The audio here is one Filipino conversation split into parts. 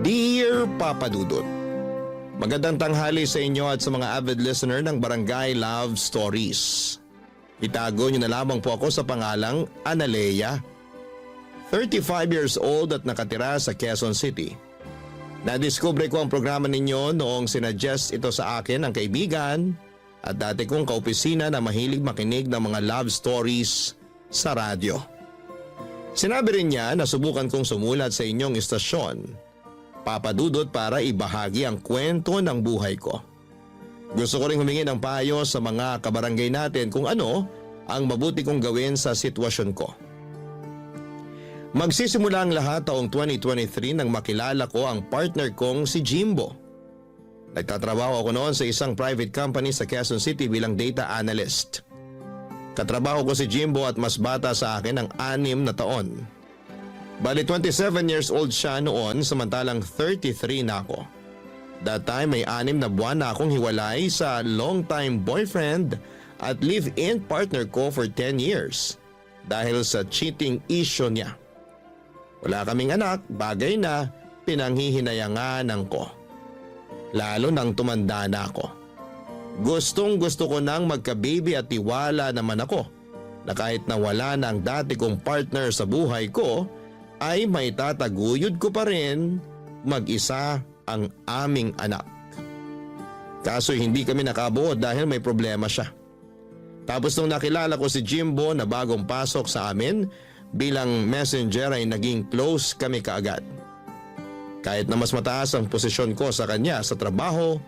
Dear Papa Dudut, magandang tanghali sa inyo at sa mga avid listener ng Barangay Love Stories. Itago niyo na lamang po ako sa pangalang Analea. 35 years old at nakatira sa Quezon City. Nadiskubre ko ang programa ninyo noong sinuggest ito sa akin ng kaibigan at dati kong kaopisina na mahilig makinig ng mga love stories sa radyo. Sinabi rin niya na subukan kong sumulat sa inyong istasyon, Papa Dudut, para ibahagi ang kwento ng buhay ko. Gusto ko rin humingi ng payo sa mga kabarangay natin kung ano ang mabuti kong gawin sa sitwasyon ko. Magsisimula ang lahat taong 2023 nang makilala ko ang partner kong si Jimbo. Nagtatrabaho ako noon sa isang private company sa Quezon City bilang data analyst. Katrabaho ko si Jimbo at mas bata sa akin ng 6 na taon. Bali 27 years old siya noon samantalang 33 na ako. That time may 6 na buwan na akong hiwalay sa long-time boyfriend at live-in partner ko for 10 years dahil sa cheating issue niya. Wala kaming anak, bagay na pinanghihinayanganan ko. Lalo nang tumanda na ako. Gustong gusto ko nang magka-baby at tiwala naman ako na kahit na wala na ang dati kong partner sa buhay ko ay may tataguyod ko pa rin mag-isa ang aming anak. Kaso hindi kami nakabuo dahil may problema siya. Tapos nung nakilala ko si Jimbo na bagong pasok sa amin, bilang messenger ay naging close kami kaagad. Kahit na mas mataas ang posisyon ko sa kanya sa trabaho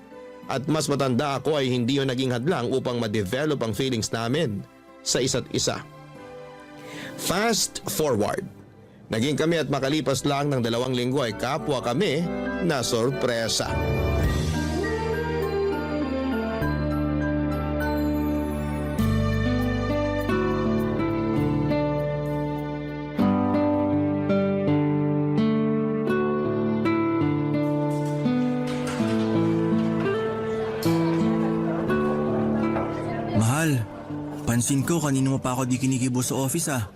at mas matanda ako ay hindi yun naging hadlang upang ma-develop ang feelings namin sa isa't isa. Fast forward. Naging kami at makalipas lang ng 2 linggo ay kapwa kami na sorpresa. Mahal, pansin ko kanino mo pa ako di kinikibo sa office ah.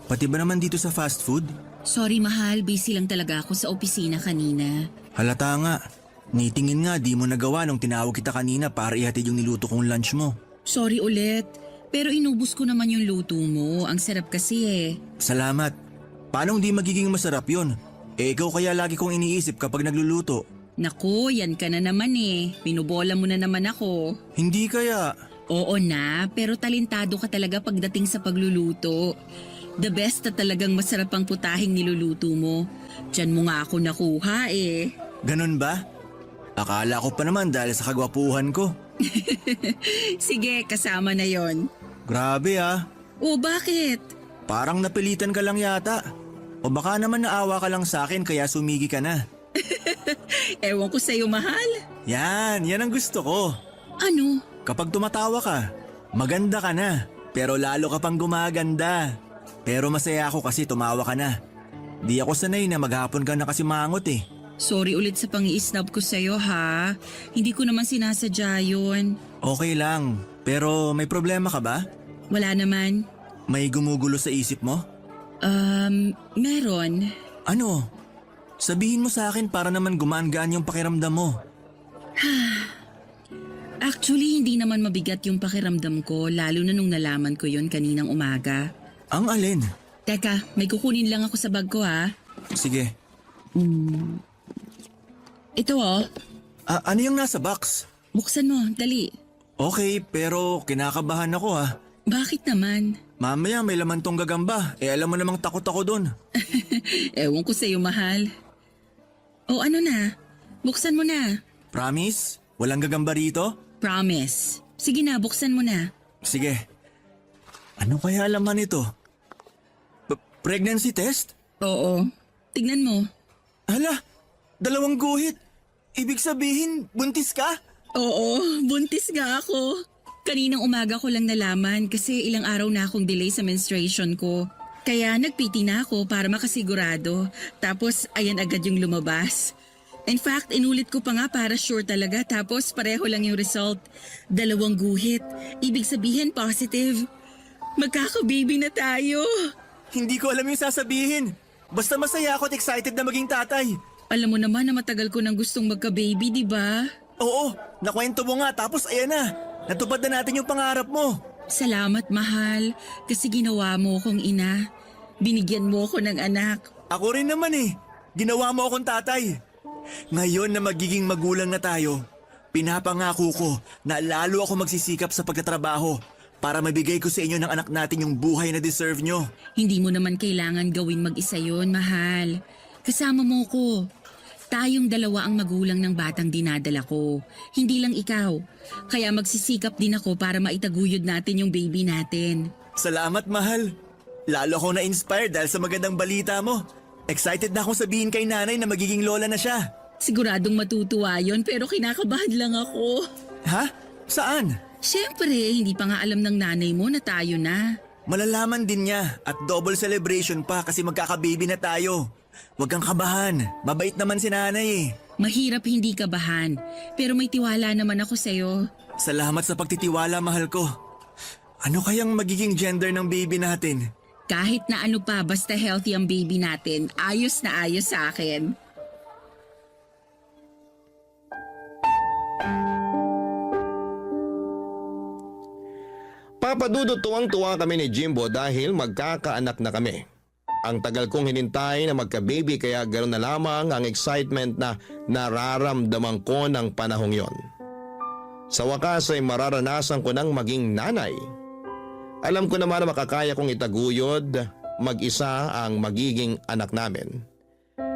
Pati ba naman dito sa fast food? Sorry mahal, busy lang talaga ako sa opisina kanina. Halata nga. Nitingin nga di mo nagawa nung tinawag kita kanina para ihatid yung niluto kong lunch mo. Sorry ulit, pero inubos ko naman yung luto mo. Ang sarap kasi eh. Salamat. Paano hindi magiging masarap yun? Eh ikaw kaya lagi kong iniisip kapag nagluluto. Naku, yan ka na naman eh. Pinubola mo na naman ako. Hindi kaya. Oo na, pero talentado ka talaga pagdating sa pagluluto. The best na talagang masarap ang putahing niluluto mo. Diyan mo nga ako nakuha eh. Ganun ba? Akala ko pa naman dahil sa kagwapuhan ko. Sige, kasama na yon. Grabe ah. O bakit? Parang napilitan ka lang yata. O baka naman naawa ka lang sa akin kaya sumigi ka na. Ewan ko sa'yo mahal. Yan ang gusto ko. Ano? Kapag tumatawa ka, maganda ka na. Pero lalo ka pang gumaganda. Pero masaya ako kasi tumawa ka na. Di ako sanay na maghapon ka na kasi mangot eh. Sorry ulit sa pang-i-snub ko sa'yo ha. Hindi ko naman sinasadya yun. Okay lang, pero may problema ka ba? Wala naman. May gumugulo sa isip mo? Meron. Ano? Sabihin mo sa akin para naman gumaan-gaan yung pakiramdam mo. Actually, hindi naman mabigat yung pakiramdam ko, lalo na nung nalaman ko yun kaninang umaga. Ang alin? Teka, may kukunin lang ako sa bag ko ha. Sige. Ito oh, Ano yung nasa box? buksan mo, dali. Okay, pero kinakabahan ako ah. Bakit naman? Mamaya may laman tong gagamba. Alam mo namang takot ako dun. Ewan ko sa'yo, mahal. O ano na? Buksan mo na. Promise? Walang gagamba rito? Promise. Sige na, buksan mo na. Sige. Ano kaya laman ito? Pregnancy test? Oo. Tignan mo. Hala, 2 guhit. Ibig sabihin, buntis ka? Oo, buntis nga ako. Kaninang umaga ko lang nalaman kasi ilang araw na akong delay sa menstruation ko. Kaya nagpiti na ako para makasigurado. Tapos ayan agad yung lumabas. In fact, inulit ko pa nga para sure talaga tapos pareho lang yung result. 2 guhit. Ibig sabihin positive. Magkaka-baby na tayo. Hindi ko alam yung sasabihin. Basta masaya ako at excited na maging tatay. Alam mo naman na matagal ko nang gustong magka-baby, di ba? Oo, nakwento mo nga tapos ayan na. Natupad na natin yung pangarap mo. Salamat, mahal, kasi ginawa mo akong ina. Binigyan mo ako ng anak. Ako rin naman eh. Ginawa mo akong tatay. Ngayon na magiging magulang na tayo, pinapangako ko na lalo ako magsisikap sa pagtatrabaho para mabigay ko sa inyo ng anak natin yung buhay na deserve nyo. Hindi mo naman kailangan gawin mag-isa yun, mahal. Kasama mo ko. Tayong dalawa ang magulang ng batang dinadala ko. Hindi lang ikaw. Kaya magsisikap din ako para maitaguyod natin yung baby natin. Salamat, mahal. Lalo ako na-inspired dahil sa magandang balita mo. Excited na akong sabihin kay nanay na magiging lola na siya. Siguradong matutuwa yon pero kinakabahan lang ako. Ha? Saan? Siyempre, hindi pa nga alam ng nanay mo na tayo na. Malalaman din niya at double celebration pa kasi magkakababy na tayo. Huwag kang kabahan. Mabait naman si nanay eh. Mahirap hindi kabahan, pero may tiwala naman ako sa'yo. Salamat sa pagtitiwala, mahal ko. Ano kayang magiging gender ng baby natin? Kahit na ano pa, basta healthy ang baby natin, ayos na ayos sa akin. Papadudot tuwang-tuwa kami ni Jimbo dahil magkakaanak na kami. Ang tagal kong hinintay na magka-baby kaya ganoon na lamang ang excitement na nararamdaman ko ng panahong yon. Sa wakas ay mararanasan ko ng maging nanay. Alam ko naman na makakaya kong itaguyod mag-isa ang magiging anak namin.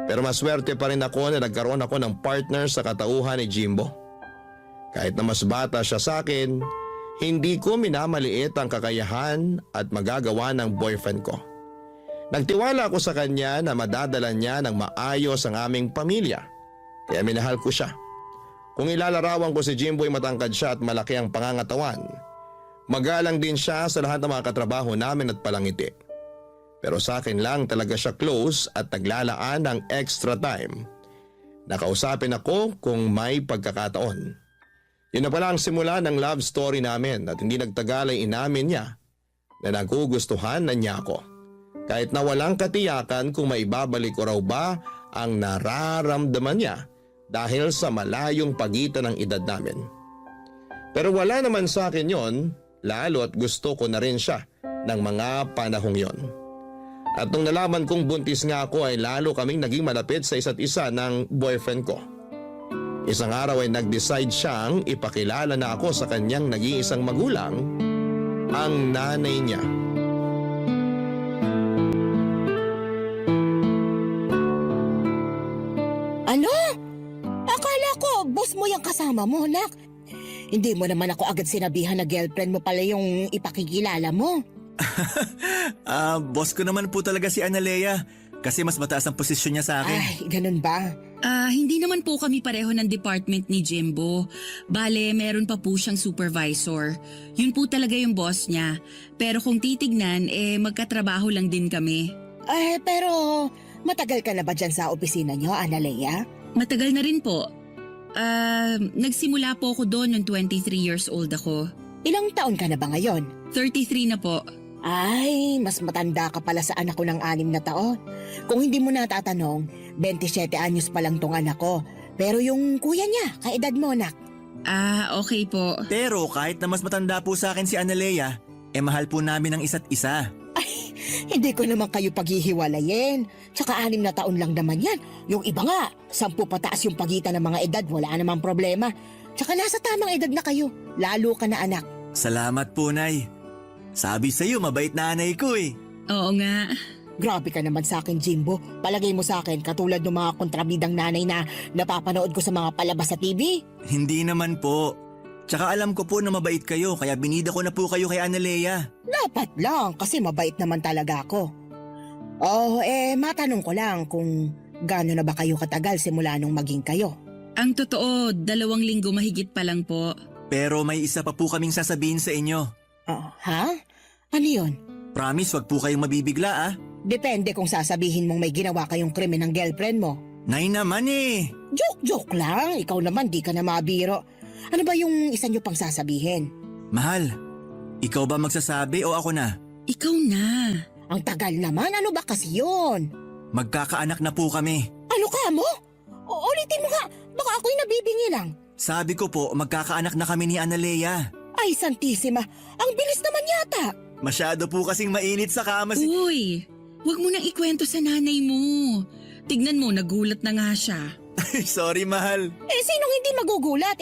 Pero maswerte pa rin ako na nagkaroon ako ng partner sa katauhan ni Jimbo. Kahit na mas bata siya sa akin, hindi ko minamaliit ang kakayahan at magagawa ng boyfriend ko. Nagtiwala ako sa kanya na madadala niya ng maayos ang aming pamilya. Kaya minahal ko siya. Kung ilalarawan ko si Jimbo ay matangkad siya at malaki ang pangangatawan. Magalang din siya sa lahat ng mga katrabaho namin at palangiti. Pero sa akin lang talaga siya close at naglalaan ng extra time. Nakausapin ako kung may pagkakataon. Yun na pala ang simula ng love story namin at hindi nagtagal ay inamin niya na nagugustuhan na niya ako. Kahit na walang katiyakan kung maibabalik ko raw ba ang nararamdaman niya dahil sa malayong pagitan ng edad namin. Pero wala naman sa akin yon, lalo at gusto ko na rin siya ng mga panahong yon. At nung nalaman kong buntis nga ako ay lalo kaming naging malapit sa isa't isa ng boyfriend ko. Isang araw ay nag-decide siyang ipakilala na ako sa kanyang nag-iisang magulang, ang nanay niya. Ano? Akala ko, boss mo yung kasama mo, nak. Hindi mo naman ako agad sinabihan na girlfriend mo pala yung ipakikilala mo. Boss ko naman po talaga si Analea kasi mas mataas ang posisyon niya sa akin. Ay, ganun ba? Hindi naman po kami pareho ng department ni Jimbo. Bale, meron pa po siyang supervisor. Yun po talaga yung boss niya. Pero kung titignan, magkatrabaho lang din kami. Pero matagal ka na ba dyan sa opisina nyo, Analea? Matagal na rin po. Nagsimula po ako doon nung 23 years old ako. Ilang taon ka na ba ngayon? 33 na po. Ay, mas matanda ka pala sa anak ko ng 6 na taon. Kung hindi mo natatanong, 27 anyos pa lang tong anak ko. Pero yung kuya niya, kaedad mo, nak. Okay po. Pero kahit na mas matanda po sa akin si Analea, mahal po namin ang isa't isa. Hindi ko naman kayo paghihiwalayin. Tsaka 6 na taon lang naman yan. Yung iba nga, 10 pataas yung pagitan ng mga edad, wala namang problema. Tsaka nasa tamang edad na kayo, lalo ka na anak. Salamat po, Nay. Sabi sa'yo, mabait na nanay ko eh. Oo nga. Grabe ka naman sa akin, Jimbo. Palagay mo sa akin katulad ng mga kontrabidang nanay na napapanood ko sa mga palabas sa TV. Hindi naman po. Tsaka alam ko po na mabait kayo kaya binida ko na po kayo kay Analea. Dapat lang kasi mabait naman talaga ako. Matanong ko lang kung gaano na ba kayo katagal simula nung maging kayo? Ang totoo, 2 linggo mahigit pa lang po. Pero may isa pa po kaming sasabihin sa inyo. Ha? Ano yun? Promise, wag po kayong mabibigla ah. Depende kung sasabihin mong may ginawa kayong krimen ng girlfriend mo. Nay naman eh. Joke lang. Ikaw naman di ka na mabiro. Ano ba yung isa nyo pang sasabihin? Mahal, ikaw ba magsasabi o ako na? Ikaw na. Ang tagal naman. Ano ba kasi yun? Magkakaanak na po kami. Ano ka mo? Ulitin mo nga, baka ako'y nabibingi lang. Sabi ko po, magkakaanak na kami ni Analea. Ay, Santissima, ang bilis naman yata. Masyado po kasing mainit sa kama si... Uy, huwag mo nang ikwento sa nanay mo. Tignan mo, nagulat na nga siya. Sorry, mahal. Sinong hindi magugulat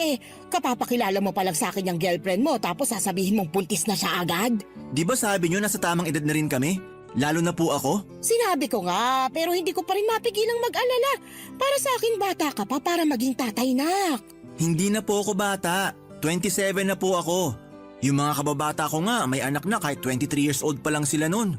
kapapakilala mo pa lang sa akin yung girlfriend mo tapos sasabihin mong buntis na siya agad? Di ba sabi nyo nasa tamang edad na rin kami? Lalo na po ako? Sinabi ko nga, pero hindi ko pa rin mapigilang mag-alala. Para sa akin bata ka pa para maging tatay, nak. Hindi na po ako bata. 27 na po ako. Yung mga kababata ko nga, may anak na kahit 23 years old pa lang sila nun.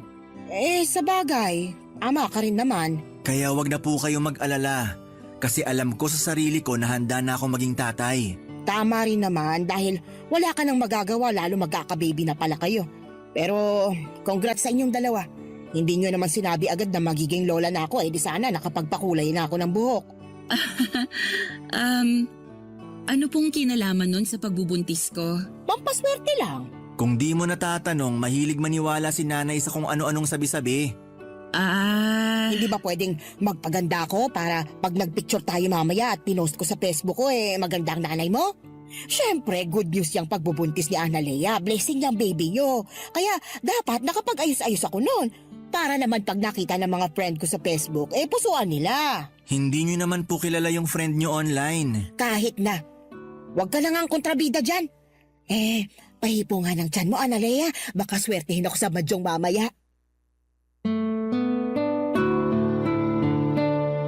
Sa bagay, ama ka rin naman. Kaya wag na po kayo mag-alala. Kasi alam ko sa sarili ko na handa na akong maging tatay. Tama rin naman dahil wala ka nang magagawa lalo magkakababy na pala kayo. Pero congrats sa inyong dalawa. Hindi nyo naman sinabi agad na magiging lola na ako di sana nakapagpakulay na ako ng buhok. Ano pong kinalaman nun sa pagbubuntis ko? Pampaswerte lang. Kung di mo natatanong, mahilig maniwala si nanay sa kung ano-anong sabi-sabi. Hindi ba pwedeng magpaganda ako para pag nagpicture tayo mamaya at pinost ko sa Facebook ko maganda ang nanay mo? Siyempre, good news yung pagbubuntis ni Analea. Blessing yung baby nyo. Kaya dapat nakapag-ayos-ayos ako noon. Para naman pag nakita ng mga friend ko sa Facebook, pusuan nila. Hindi nyo naman po kilala yung friend nyo online. Kahit na. Huwag ka na nga ang kontrabida dyan. Pahipo nga ng tiyan mo, Analea. Baka swertehin ako sa madyong mamaya.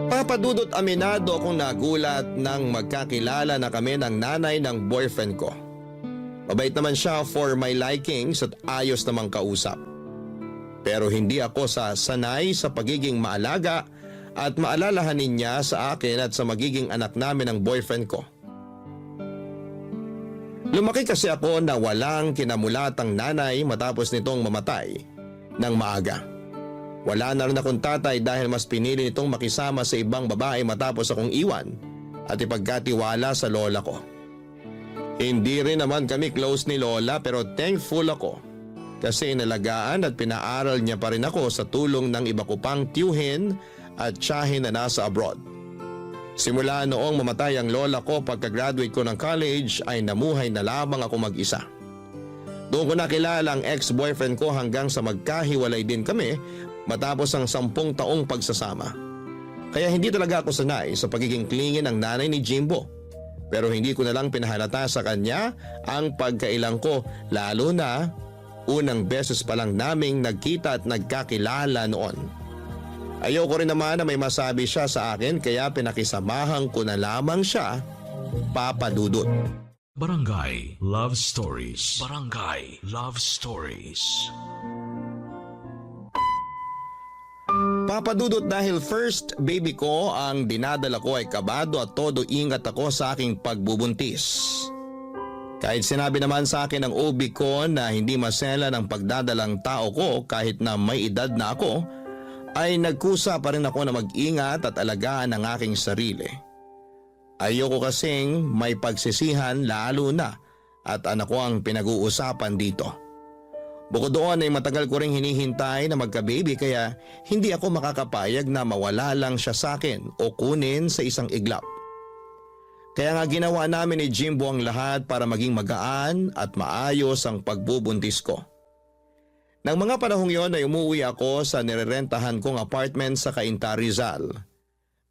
Papadudot aminado akong nagulat nang magkakilala na kami ng nanay ng boyfriend ko. Mabait naman siya for my likings at ayos namang kausap. Pero hindi ako sanay sa pagiging maalaga at maalalahanin niya sa akin at sa magiging anak namin ng boyfriend ko. Lumaki kasi ako na walang kinamulatang nanay matapos nitong mamatay ng maaga. Wala na rin akong tatay dahil mas pinili nitong makisama sa ibang babae matapos akong iwan at ipagkatiwala sa lola ko. Hindi rin naman kami close ni lola pero thankful ako kasi inalagaan at pinaaral niya pa rin ako sa tulong ng iba ko pang tiyuhin at tiyahin na nasa abroad. Simula noong mamatay ang lola ko pagka-graduate ko ng college ay namuhay na lamang ako mag-isa. Doon ko nakilala ang ex-boyfriend ko hanggang sa magkahiwalay din kami matapos ang 10 taong pagsasama. Kaya hindi talaga ako sanay sa pagiging clingy ng nanay ni Jimbo. Pero hindi ko na lang pinahalata sa kanya ang pagkailang ko lalo na unang beses pa lang naming nagkita at nagkakilala noon. Ayoko rin naman na may masabi siya sa akin kaya pinakisamahan ko na lamang siya, Papa Dudut. Barangay Love Stories. Barangay Love Stories. Papadudot dahil first baby ko ang dinadala ko ay kabado at todo ingat ako sa aking pagbubuntis. Kahit sinabi naman sa akin ng OB ko na hindi masela ng pagdadalang tao ko kahit na may edad na ako, ay nagkusa pa rin ako na mag-ingat at alagaan ang aking sarili. Ayoko kasing may pagsisihan lalo na at anak ko ang pinag-uusapan dito. Bukod doon ay matagal ko ring hinihintay na magka-baby kaya hindi ako makakapayag na mawala lang siya sa akin o kunin sa isang iglap. Kaya nga ginawa namin ni Jimbo ang lahat para maging magaan at maayos ang pagbubuntis ko. Nang mga panahong yon ay umuwi ako sa nirerentahan kong apartment sa Cainta, Rizal.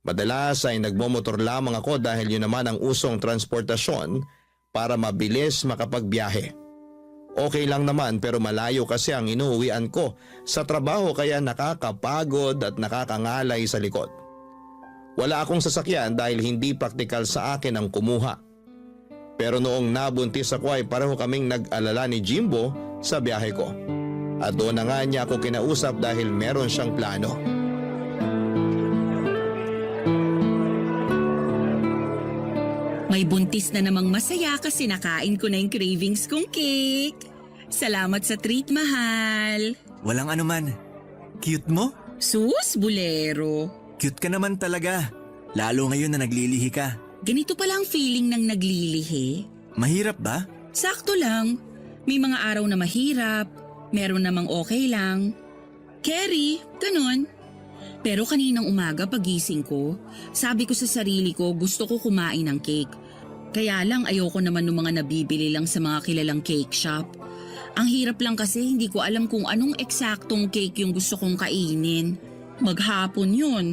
Madalas ay nagmomotor lamang ako dahil yun naman ang usong transportasyon para mabilis makapagbiyahe. Okay lang naman pero malayo kasi ang inuuwian ko sa trabaho kaya nakakapagod at nakakangalay sa likod. Wala akong sasakyan dahil hindi praktikal sa akin ang kumuha. Pero noong nabuntis ako ay pareho kaming nag-alala ni Jimbo sa biyahe ko. At doon na nga niya ako kinausap dahil meron siyang plano. May buntis na namang masaya kasi nakain ko na yung cravings kong cake. Salamat sa treat, mahal. Walang anuman. Cute mo? Sus, bulero. Cute ka naman talaga. Lalo ngayon na naglilihi ka. Ganito pala ang feeling ng naglilihi. Mahirap ba? Sakto lang. May mga araw na mahirap, meron namang okay lang. Kerry, ganun. Pero kaninang umaga pagising ko, sabi ko sa sarili ko gusto ko kumain ng cake. Kaya lang ayoko naman ng mga nabibili lang sa mga kilalang cake shop. Ang hirap lang kasi hindi ko alam kung anong eksaktong cake yung gusto kong kainin. Maghapon yun.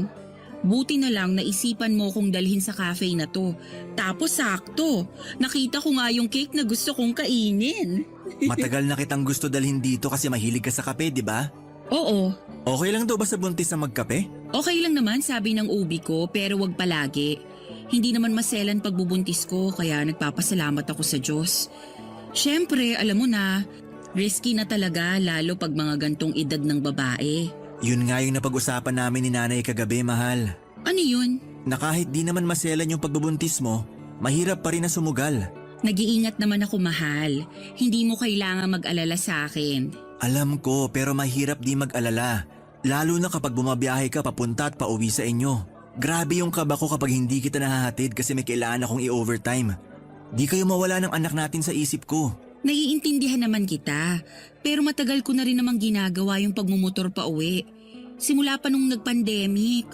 Buti na lang naisipan mo kong dalhin sa cafe na to. Tapos sakto, nakita ko nga yung cake na gusto kong kainin. Matagal na kitang gusto dalhin dito kasi mahilig ka sa kape, di ba? Oo, Okay lang daw ba sa buntis na magkape? okay lang naman sabi ng ubi ko pero wag palagi. Hindi naman maselan pagbubuntis ko kaya nagpapasalamat ako sa Diyos. Siyempre, alam mo na, risky na talaga lalo pag mga gantong edad ng babae. Yun nga yung napag-usapan namin ni nanay kagabi, mahal. Ano yun? Na kahit di naman maselan yung pagbubuntis mo, mahirap pa rin na sumugal. Nag-iingat naman ako mahal. Hindi mo kailangan mag-alala sa akin. Alam ko pero mahirap di mag-alala. Lalo na kapag bumabiyahe ka papunta at pauwi sa inyo. Grabe yung kaba ko kapag hindi kita nahahatid kasi may kailangan akong i-overtime. Di kayo mawala ng anak natin sa isip ko. Naiintindihan naman kita, pero matagal ko na rin namang ginagawa yung pagmumotor pa uwi. Simula pa nung nag-pandemic.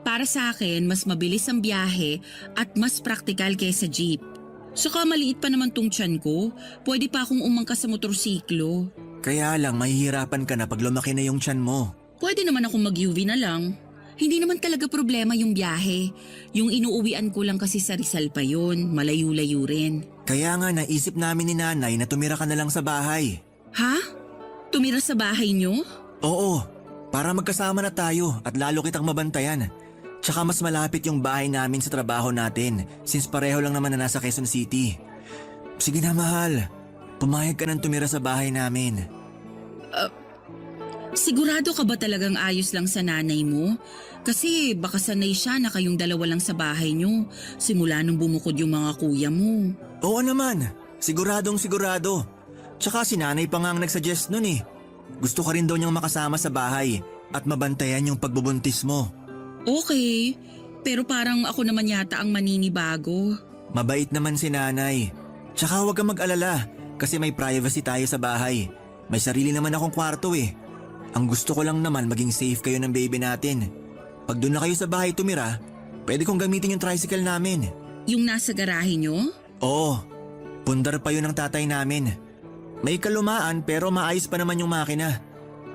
Para sa akin, mas mabilis ang biyahe at mas praktikal kaysa jeep. Saka maliit pa naman tong tiyan ko, pwede pa akong umangkas sa motorsiklo. Kaya lang mahihirapan ka na pag lumaki na yung tiyan mo. Pwede naman akong mag-UV na lang. Hindi naman talaga problema yung biyahe. Yung inuuwian ko lang kasi sa Rizal pa yun, malayo-layo rin. Kaya nga naisip namin ni nanay na tumira ka na lang sa bahay. Ha? Tumira sa bahay nyo? Oo, para magkasama na tayo at lalo kitang mabantayan. Tsaka mas malapit yung bahay namin sa trabaho natin since pareho lang naman na nasa Quezon City. Sige na mahal, pumayag ka nang tumira sa bahay namin. Sigurado ka ba talagang ayos lang sa nanay mo? Kasi baka sanay siya na kayong dalawa lang sa bahay nyo simula nung bumukod yung mga kuya mo. Oo naman, siguradong sigurado. Tsaka si nanay pa nga ang nagsuggest nun eh. Gusto ka rin daw niyang makasama sa bahay at mabantayan yung pagbubuntis mo. Okay, pero parang ako naman yata ang maninibago. Mabait naman si nanay. Tsaka huwag kang mag-alala kasi may privacy tayo sa bahay. May sarili naman akong kwarto eh. Ang gusto ko lang naman maging safe kayo ng baby natin. Pag doon na kayo sa bahay tumira, pwede kong gamitin yung tricycle namin. Yung nasa garahe nyo? Oo, pundar pa yun ng tatay namin. May kalumaan pero maayos pa naman yung makina.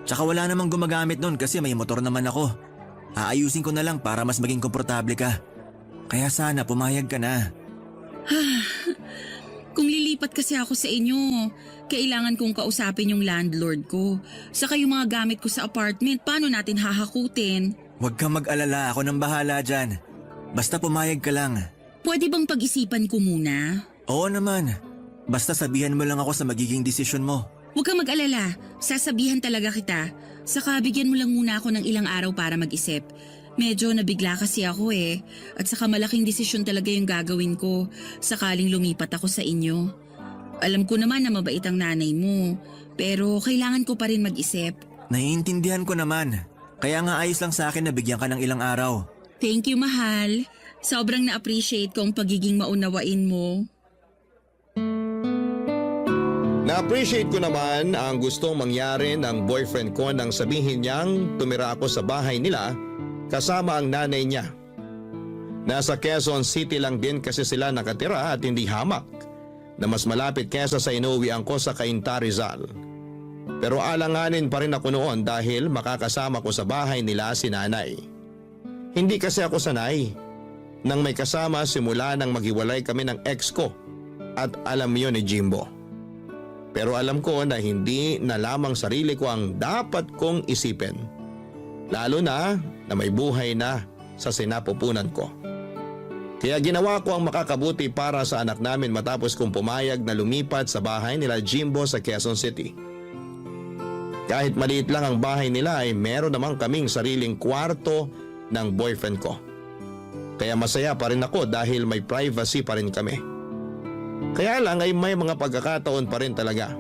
Tsaka wala namang gumagamit nun kasi may motor naman ako. Aayusin ko na lang para mas maging komportable ka. Kaya sana pumayag ka na. Kung lilipat kasi ako sa inyo, kailangan kong kausapin yung landlord ko. Saka yung mga gamit ko sa apartment, paano natin hahakutin? Huwag kang mag-alala, ako nang bahala dyan. Basta pumayag ka lang. Pwede bang pag-isipan ko muna? Oo naman. Basta sabihan mo lang ako sa magiging desisyon mo. Huwag kang mag-alala, sasabihan talaga kita. Saka bigyan mo lang muna ako ng ilang araw para mag-isip. Medyo nabigla kasi ako eh. At saka malaking desisyon talaga yung gagawin ko sakaling lumipat ako sa inyo. Alam ko naman na mabait ang nanay mo, pero kailangan ko pa rin mag-isip. Naiintindihan ko naman. Kaya nga ayos lang sa akin na bigyan ka ng ilang araw. Thank you, mahal. Sobrang na-appreciate ko ang pagiging maunawain mo. Na-appreciate ko naman ang gustong mangyari ng boyfriend ko nang sabihin niyang tumira ako sa bahay nila kasama ang nanay niya. Nasa Quezon City lang din kasi sila nakatira at hindi hamak na mas malapit kesa sa inuwian ko sa Cainta, Rizal. Pero alanganin pa rin ako noon dahil makakasama ko sa bahay nila si nanay. Hindi kasi ako sanay nang may kasama simula nang maghiwalay kami ng ex ko at alam yun ni Jimbo. Pero alam ko na hindi na lamang sarili ko ang dapat kong isipin. Lalo na may buhay na sa sinapupunan ko. Kaya ginawa ko ang makakabuti para sa anak namin matapos kong pumayag na lumipat sa bahay nila Jimbo sa Quezon City. Kahit maliit lang ang bahay nila ay meron namang kaming sariling kwarto ng boyfriend ko. Kaya masaya pa rin ako dahil may privacy pa rin kami. Kaya lang ay may mga pagkakataon pa rin talaga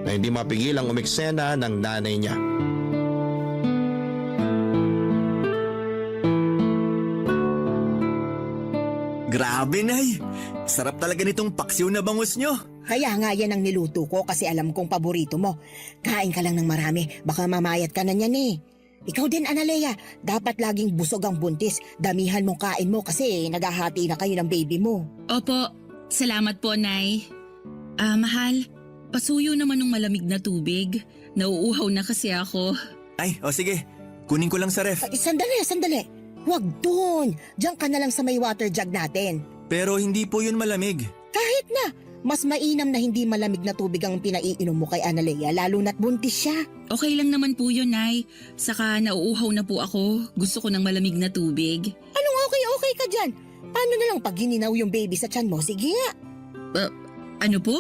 na hindi mapigilang umiksena ng nanay niya. Grabe, Nay! Sarap talaga nitong paksiw na bangus nyo. Kaya nga yan ang niluto ko kasi alam kong paborito mo. Kain ka lang ng marami, baka mamayat ka na niyan eh. Ikaw din, Analea, dapat laging busog ang buntis. Damihan mong kain mo kasi naghahati na kayo ng baby mo. Opo, salamat po, Nay. Mahal, pasuyo naman ng malamig na tubig. Nauuhaw na kasi ako. Ay, o sige. Kunin ko lang sa ref. Ay, sandali. Huwag dun. Diyan ka na lang sa may water jug natin. Pero hindi po yun malamig. Kahit na, mas mainam na hindi malamig na tubig ang pinaiinom mo kay Analea, lalo na't buntis siya. Okay lang naman po yun, Nay. Saka nauuhaw na po ako. Gusto ko ng malamig na tubig. Anong okay ka dyan? Paano na lang pag gininaw yung baby sa tiyan mo? Sige nga. Ano po?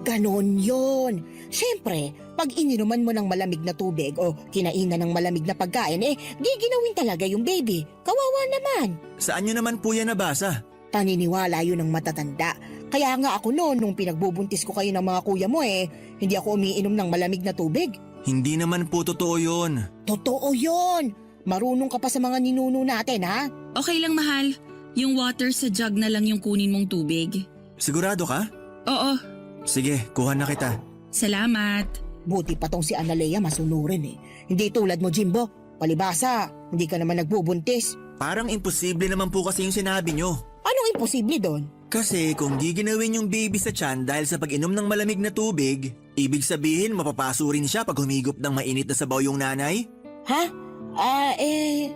Ganon yon. Siyempre, pag ininuman mo ng malamig na tubig o kinainan ng malamig na pagkain, giginawin talaga yung baby. Kawawa naman. Saan nyo naman po yan nabasa? Paniniwala yun ng matatanda. Kaya nga ako noon, nung pinagbubuntis ko kayo ng mga kuya mo hindi ako umiinom ng malamig na tubig. Hindi naman po totoo yun. Totoo yon. Marunong ka pa sa mga ninuno natin, ha? Okay lang, mahal. Yung water sa jug na lang yung kunin mong tubig. Sigurado ka? Oo, Sige, kuha na kita. salamat. Buti pa tong si Analea masunurin Hindi tulad mo, Jimbo. Palibasa, hindi ka naman nagbubuntis. Parang imposible naman po kasi yung sinabi nyo. Anong imposible doon? Kasi kung giginawin yung baby sa tiyan dahil sa pag-inom ng malamig na tubig, ibig sabihin mapapaso rin siya pag humigop ng mainit na sabaw yung nanay? Ha?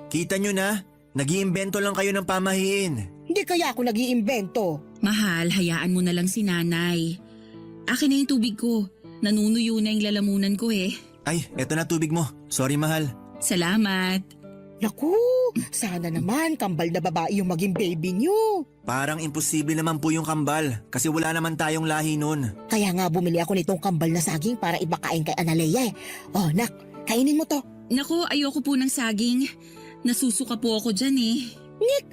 Kita nyo na, nag-iimbento lang kayo ng pamahiin. Hindi kaya ako nag-iimbento. Mahal, hayaan mo na lang si nanay. Akin na yung tubig ko. Nanunuyo na yung lalamunan ko eh. Ay, eto na tubig mo. Sorry mahal. Salamat. Naku, sana naman kambal na babae yung maging baby niyo. Parang imposible naman po yung kambal kasi wala naman tayong lahi nun. Kaya nga bumili ako nitong kambal na saging para ibakain kay Analea Oh, nak, kainin mo to. Naku, ayoko po ng saging. Nasusuka po ako dyan eh. Nick,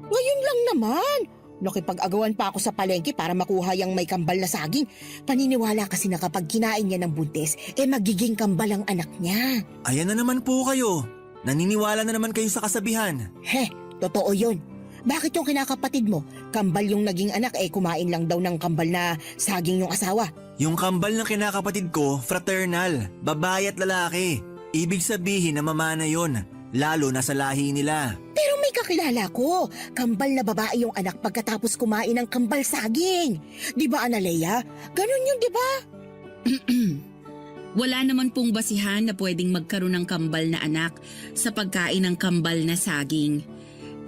ngayon lang naman. Nakipag-agawan pa ako sa palengke para makuha yung may kambal na saging. Paniniwala kasi na kapag kinain niya ng buntis, magiging kambal ang anak niya. Ayan na naman po kayo. Naniniwala na naman kayo sa kasabihan. Totoo yun. Bakit yung kinakapatid mo, kambal yung naging anak kumain lang daw ng kambal na saging yung asawa? Yung kambal ng kinakapatid ko, fraternal, babae at lalaki. Ibig sabihin na mamana yon, lalo na sa lahi nila. Pero may kakilala ko, kambal na babae yung anak pagkatapos kumain ng kambal saging. Di ba, Analea? Ganun yun, di ba? Wala naman pong basihan na pwedeng magkaroon ng kambal na anak sa pagkain ng kambal na saging.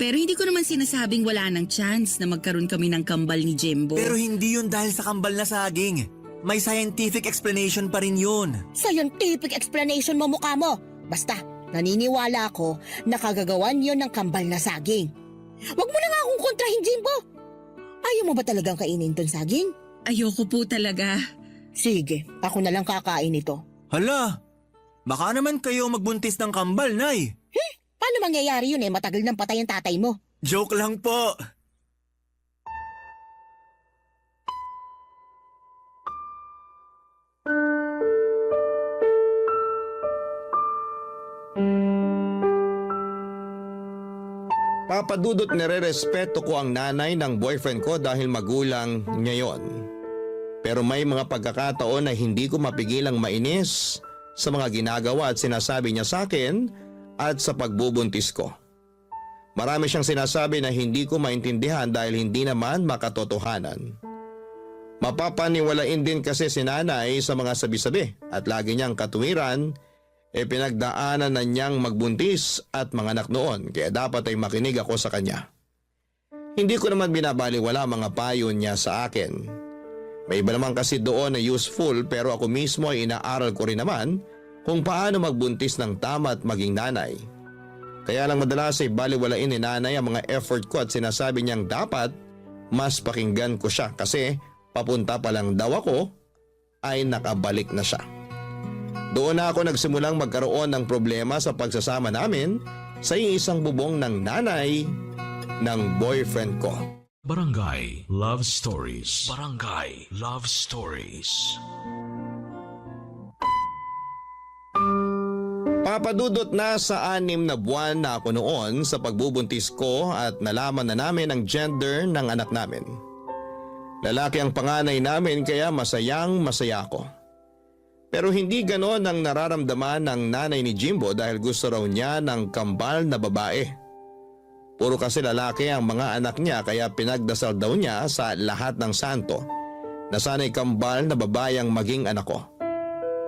Pero hindi ko naman sinasabing wala ng chance na magkaroon kami ng kambal ni Jimbo. Pero hindi yun dahil sa kambal na saging. May scientific explanation pa rin yun. Scientific explanation mo mukha mo. Basta, naniniwala ako na kagagawan yon ng kambal na saging. Huwag mo na nga akong kontrahin, Jimbo. Ayaw mo ba talagang kainin tong saging? Ayoko po talaga. Sige, ako na lang kakain ito. Hala, baka naman kayo magbuntis ng kambal, Nay. Paano mangyayari yun matagal nang patay ang tatay mo? Joke lang po. Papadudot nire-respeto ko ang nanay ng boyfriend ko dahil magulang niya yon. Pero may mga pagkakataon na hindi ko mapigilang mainis sa mga ginagawa at sinasabi niya sa akin at sa pagbubuntis ko. Marami siyang sinasabi na hindi ko maintindihan dahil hindi naman makatotohanan. Mapapaniwalain din kasi si nanay sa mga sabi-sabi at lagi niyang katuwiran pinagdaanan na niyang magbuntis at mga anak noon kaya dapat ay makinig ako sa kanya. Hindi ko naman binabaliwala mga payo niya sa akin. May iba naman kasi doon na useful pero ako mismo ay inaaral ko rin naman kung paano magbuntis ng tama at maging nanay. Kaya lang madalas ay baliwalain ni nanay ang mga effort ko at sinasabi niyang dapat mas pakinggan ko siya kasi papunta pa lang daw ako ay nakabalik na siya. Doon na ako nagsimulang magkaroon ng problema sa pagsasama namin sa isang bubong ng nanay ng boyfriend ko. Barangay Love Stories. Barangay Love Stories. Papadudot na sa 6 na buwan na ako noon sa pagbubuntis ko at nalaman na namin ang gender ng anak namin. Lalaki ang panganay namin kaya masayang masaya ako. Pero hindi ganon ang nararamdaman ng nanay ni Jimbo dahil gusto raw niya ng kambal na babae. Puro kasi lalaki ang mga anak niya kaya pinagdasal daw niya sa lahat ng santo na sana'y kambal na babae ang maging anak ko.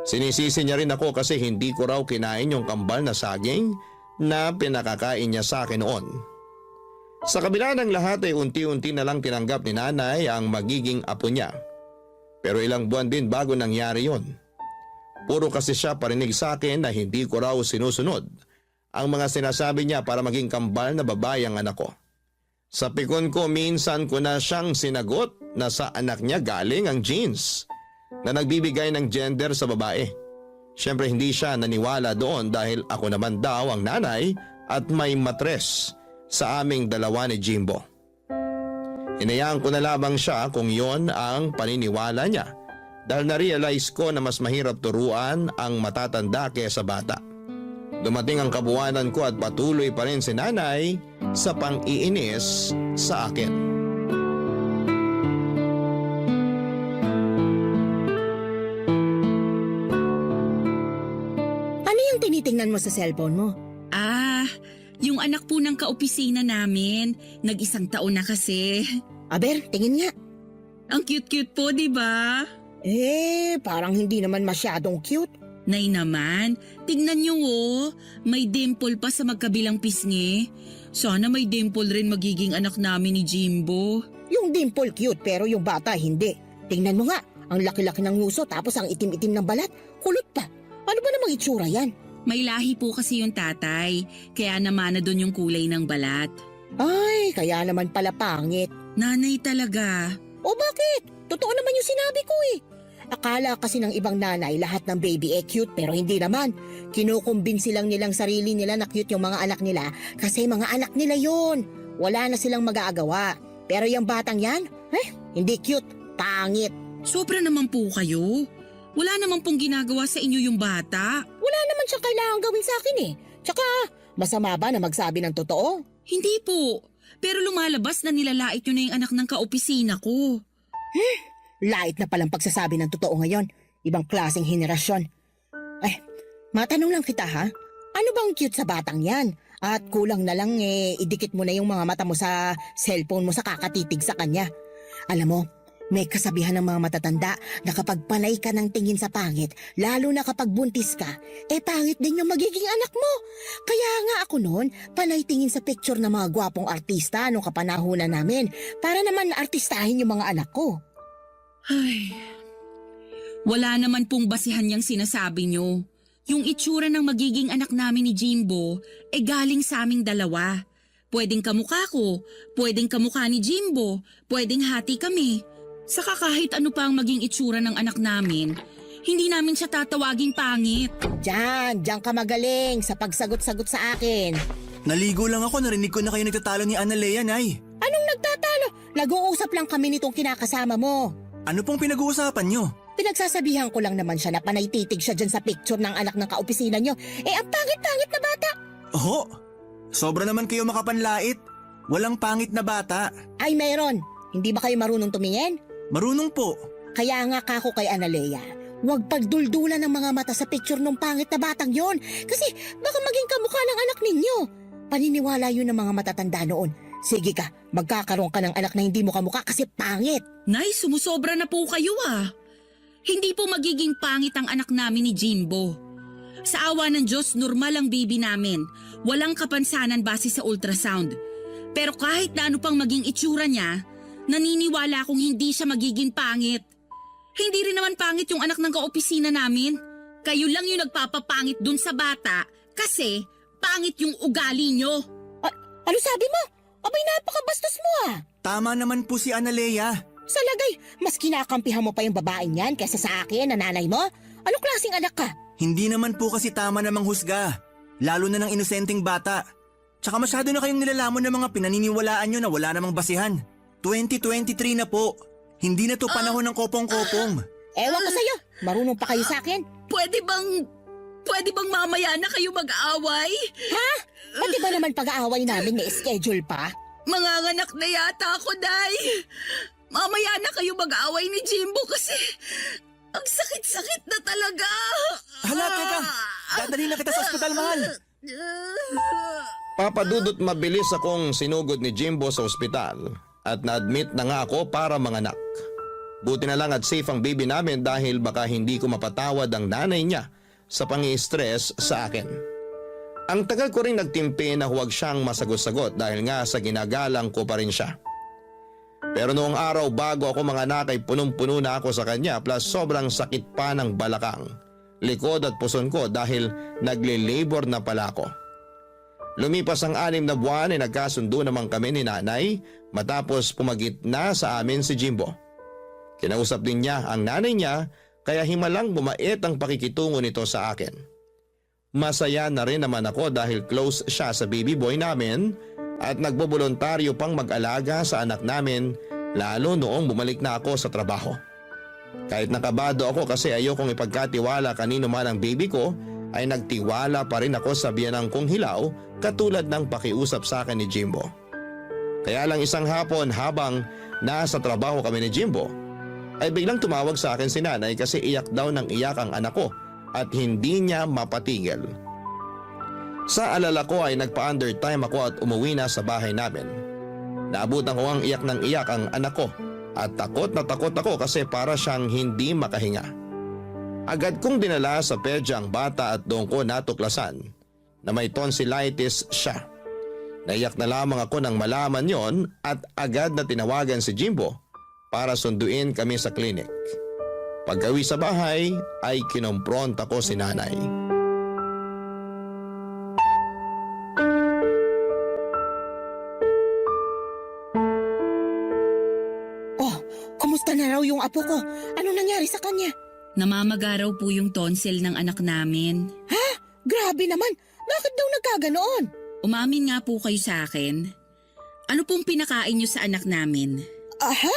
Sinisisi niya rin ako kasi hindi ko raw kinain yung kambal na saging na pinakakain niya sa akin noon. Sa kabila ng lahat ay unti-unti na lang tinanggap ni nanay ang magiging apo niya. Pero ilang buwan din bago nangyari yon. Puro kasi siya parinig sa akin na hindi ko raw sinusunod ang mga sinasabi niya para maging kambal na babae ang anak ko. Sa pikon ko minsan ko na siyang sinagot na sa anak niya galing ang genes na nagbibigay ng gender sa babae. Siyempre hindi siya naniwala doon dahil ako naman daw ang nanay at may matres sa aming dalawa ni Jimbo. Hinayaan ko na lamang siya kung yon ang paniniwala niya dahil na-realize ko na mas mahirap turuan ang matatanda kaysa bata. Dumating ang kabuwanan ko at patuloy pa rin si nanay sa pang-iinis sa akin. Ano yung tinitingnan mo sa cellphone mo? Yung anak po ng kaopisina namin. Nag-1 taon na kasi. Aber, tingin nga. Ang cute-cute po, di ba? Parang hindi naman masyadong cute. Nay naman, tignan niyo oh. May dimple pa sa magkabilang pisngi. Sana may dimple rin magiging anak namin ni Jimbo. Yung dimple cute pero yung bata hindi. Tingnan mo nga, ang laki-laki ng nguso tapos ang itim-itim ng balat. Kulot pa. Ano ba namang itsura yan? May lahi po kasi yung tatay, kaya namana doon yung kulay ng balat. Ay, kaya naman pala pangit. Nanay talaga. O bakit? Totoo naman yung sinabi ko eh. Akala kasi ng ibang nanay lahat ng baby cute pero hindi naman. Kinukumbinsi lang nilang sarili nila na cute yung mga anak nila kasi mga anak nila yun. Wala na silang mag-aagawa. Pero yung batang yan, hindi cute, pangit. Sobra naman po kayo. Wala naman pong ginagawa sa inyo yung bata. Wala naman siyang kailangan gawin sa akin eh. Tsaka, masama ba na magsabi ng totoo? Hindi po. Pero lumalabas na nilalait nyo na yung anak ng kaopisina ko. Lait na palang pagsasabi ng totoo ngayon. Ibang klaseng henerasyon. Matanong lang kita ha. Ano bang cute sa batang yan? At kulang na lang idikit mo na yung mga mata mo sa cellphone mo sa kakatitig sa kanya. Alam mo, may kasabihan ng mga matatanda na kapag panay ka ng tingin sa pangit, lalo na kapag buntis ka, pangit din yung magiging anak mo. Kaya nga ako noon, panay tingin sa picture ng mga gwapong artista nung kapanahunan namin para naman artistahin yung mga anak ko. Ay, wala naman pong basihan niyang sinasabi niyo. Yung itsura ng magiging anak namin ni Jimbo, galing sa aming dalawa. Pwedeng kamukha ko, pwedeng kamukha ni Jimbo, pwedeng hati kami. Saka kahit ano pa ang maging itsura ng anak namin, hindi namin siya tatawaging pangit. Diyan ka magaling sa pagsagot-sagot sa akin. Naligo lang ako, narinig ko na kayo nagtatalo ni Analea, Nay. Anong nagtatalo? Nag-uusap lang kami nitong kinakasama mo. Ano pong pinag-uusapan nyo? Pinagsasabihan ko lang naman siya na panay titig siya dyan sa picture ng anak ng kaopisina nyo. Ang pangit-pangit na bata. Oho, sobra naman kayo makapanlait. Walang pangit na bata. Ay, mayroon. Hindi ba kayo marunong tumingin? Marunong po. Kaya nga kako kay Analea, huwag pagduldulan ng mga mata sa picture ng pangit na batang yon. Kasi baka maging kamukha ng anak ninyo. Paniniwala yun ng mga matatanda noon. Sige ka, magkakaroon ka ng anak na hindi mo kamukha kasi pangit. Nay, sumusobra na po kayo ah. Hindi po magiging pangit ang anak namin ni Jimbo. Sa awa ng Diyos, normal ang baby namin. Walang kapansanan base sa ultrasound. Pero kahit na ano pang maging itsura niya, naniniwala akong hindi siya magiging pangit. Hindi rin naman pangit yung anak ng kaopisina namin. Kayo lang yung nagpapapangit dun sa bata kasi pangit yung ugali nyo. Ano sabi mo? Abay, napakabastos mo ah. Tama naman po si Analea. Sa lagay, mas kinakampihan mo pa yung babaeng yan kaysa sa akin na nanay mo? Anong klaseng anak ka? Hindi naman po kasi tama namang husga. Lalo na ng inosenteng bata. Tsaka masyado na kayong nilalamon ng mga pinaniniwalaan nyo na wala namang basihan. 2023 na po. Hindi na to panahon ng kopong-kopong. Ewan ko sa'yo. Marunong pa kayo sa akin? Pwede bang mamaya na kayo mag-aaway? Ha? Pati ba naman pag-aaway namin may schedule pa? Manganganak na yata ako, Day. Mamaya na kayo mag-aaway ni Jimbo kasi Ang sakit-sakit na talaga! Hala, teka! Dadalhin na kita sa ospital, mahal! Papadudot mabilis akong sinugod ni Jimbo sa ospital at na-admit na nga ako para manganak. Buti na lang at safe ang baby namin dahil baka hindi ko mapatawad ang nanay niya sa pangi-stress sa akin. Ang tagal ko rin nagtimpi na huwag siyang masagot-sagot dahil nga sa ginagalang ko pa rin siya. Pero noong araw bago ako manganak ay punong-puno na ako sa kanya plus sobrang sakit pa ng balakang, likod at puson ko dahil nagle-labor na pala ako. Lumipas ang 6 na buwan ay nagkasundo naman kami ni nanay matapos pumagitna sa amin si Jimbo. Kinausap din niya ang nanay niya kaya himalang bumait ang pakikitungo nito sa akin. Masaya na rin naman ako dahil close siya sa baby boy namin at nagbobolontaryo pang mag-alaga sa anak namin lalo noong bumalik na ako sa trabaho. Kahit nakabado ako kasi ayokong ipagkatiwala kanino man ang baby ko, ay nagtiwala pa rin ako sa biyanang kong hilaw katulad ng pakiusap sa akin ni Jimbo. Kaya lang isang hapon habang nasa trabaho kami ni Jimbo, ay biglang tumawag sa akin si nanay kasi iyak daw ng iyak ang anak ko at hindi niya mapatigil. Sa alala ko ay nagpa-undertime ako at umuwi na sa bahay namin. Naabutan ko ang iyak ng iyak ang anak ko at takot na takot ako kasi para siyang hindi makahinga. Agad kong dinala sa pedya ang bata at doon ko natuklasan na may tonsillitis siya. Naiyak na lamang ako nang malaman yon at agad na tinawagan si Jimbo para sunduin kami sa klinik. Paggawi sa bahay ay kinompronta ko si nanay. Oh, kumusta na raw yung apo ko? Ano nangyari sa kanya? Namamaga raw po yung tonsil ng anak namin. Ha? Grabe naman. Bakit daw nagkaganoon? Umamin nga po kayo sa akin. Ano pong pinakain niyo sa anak namin? Aha?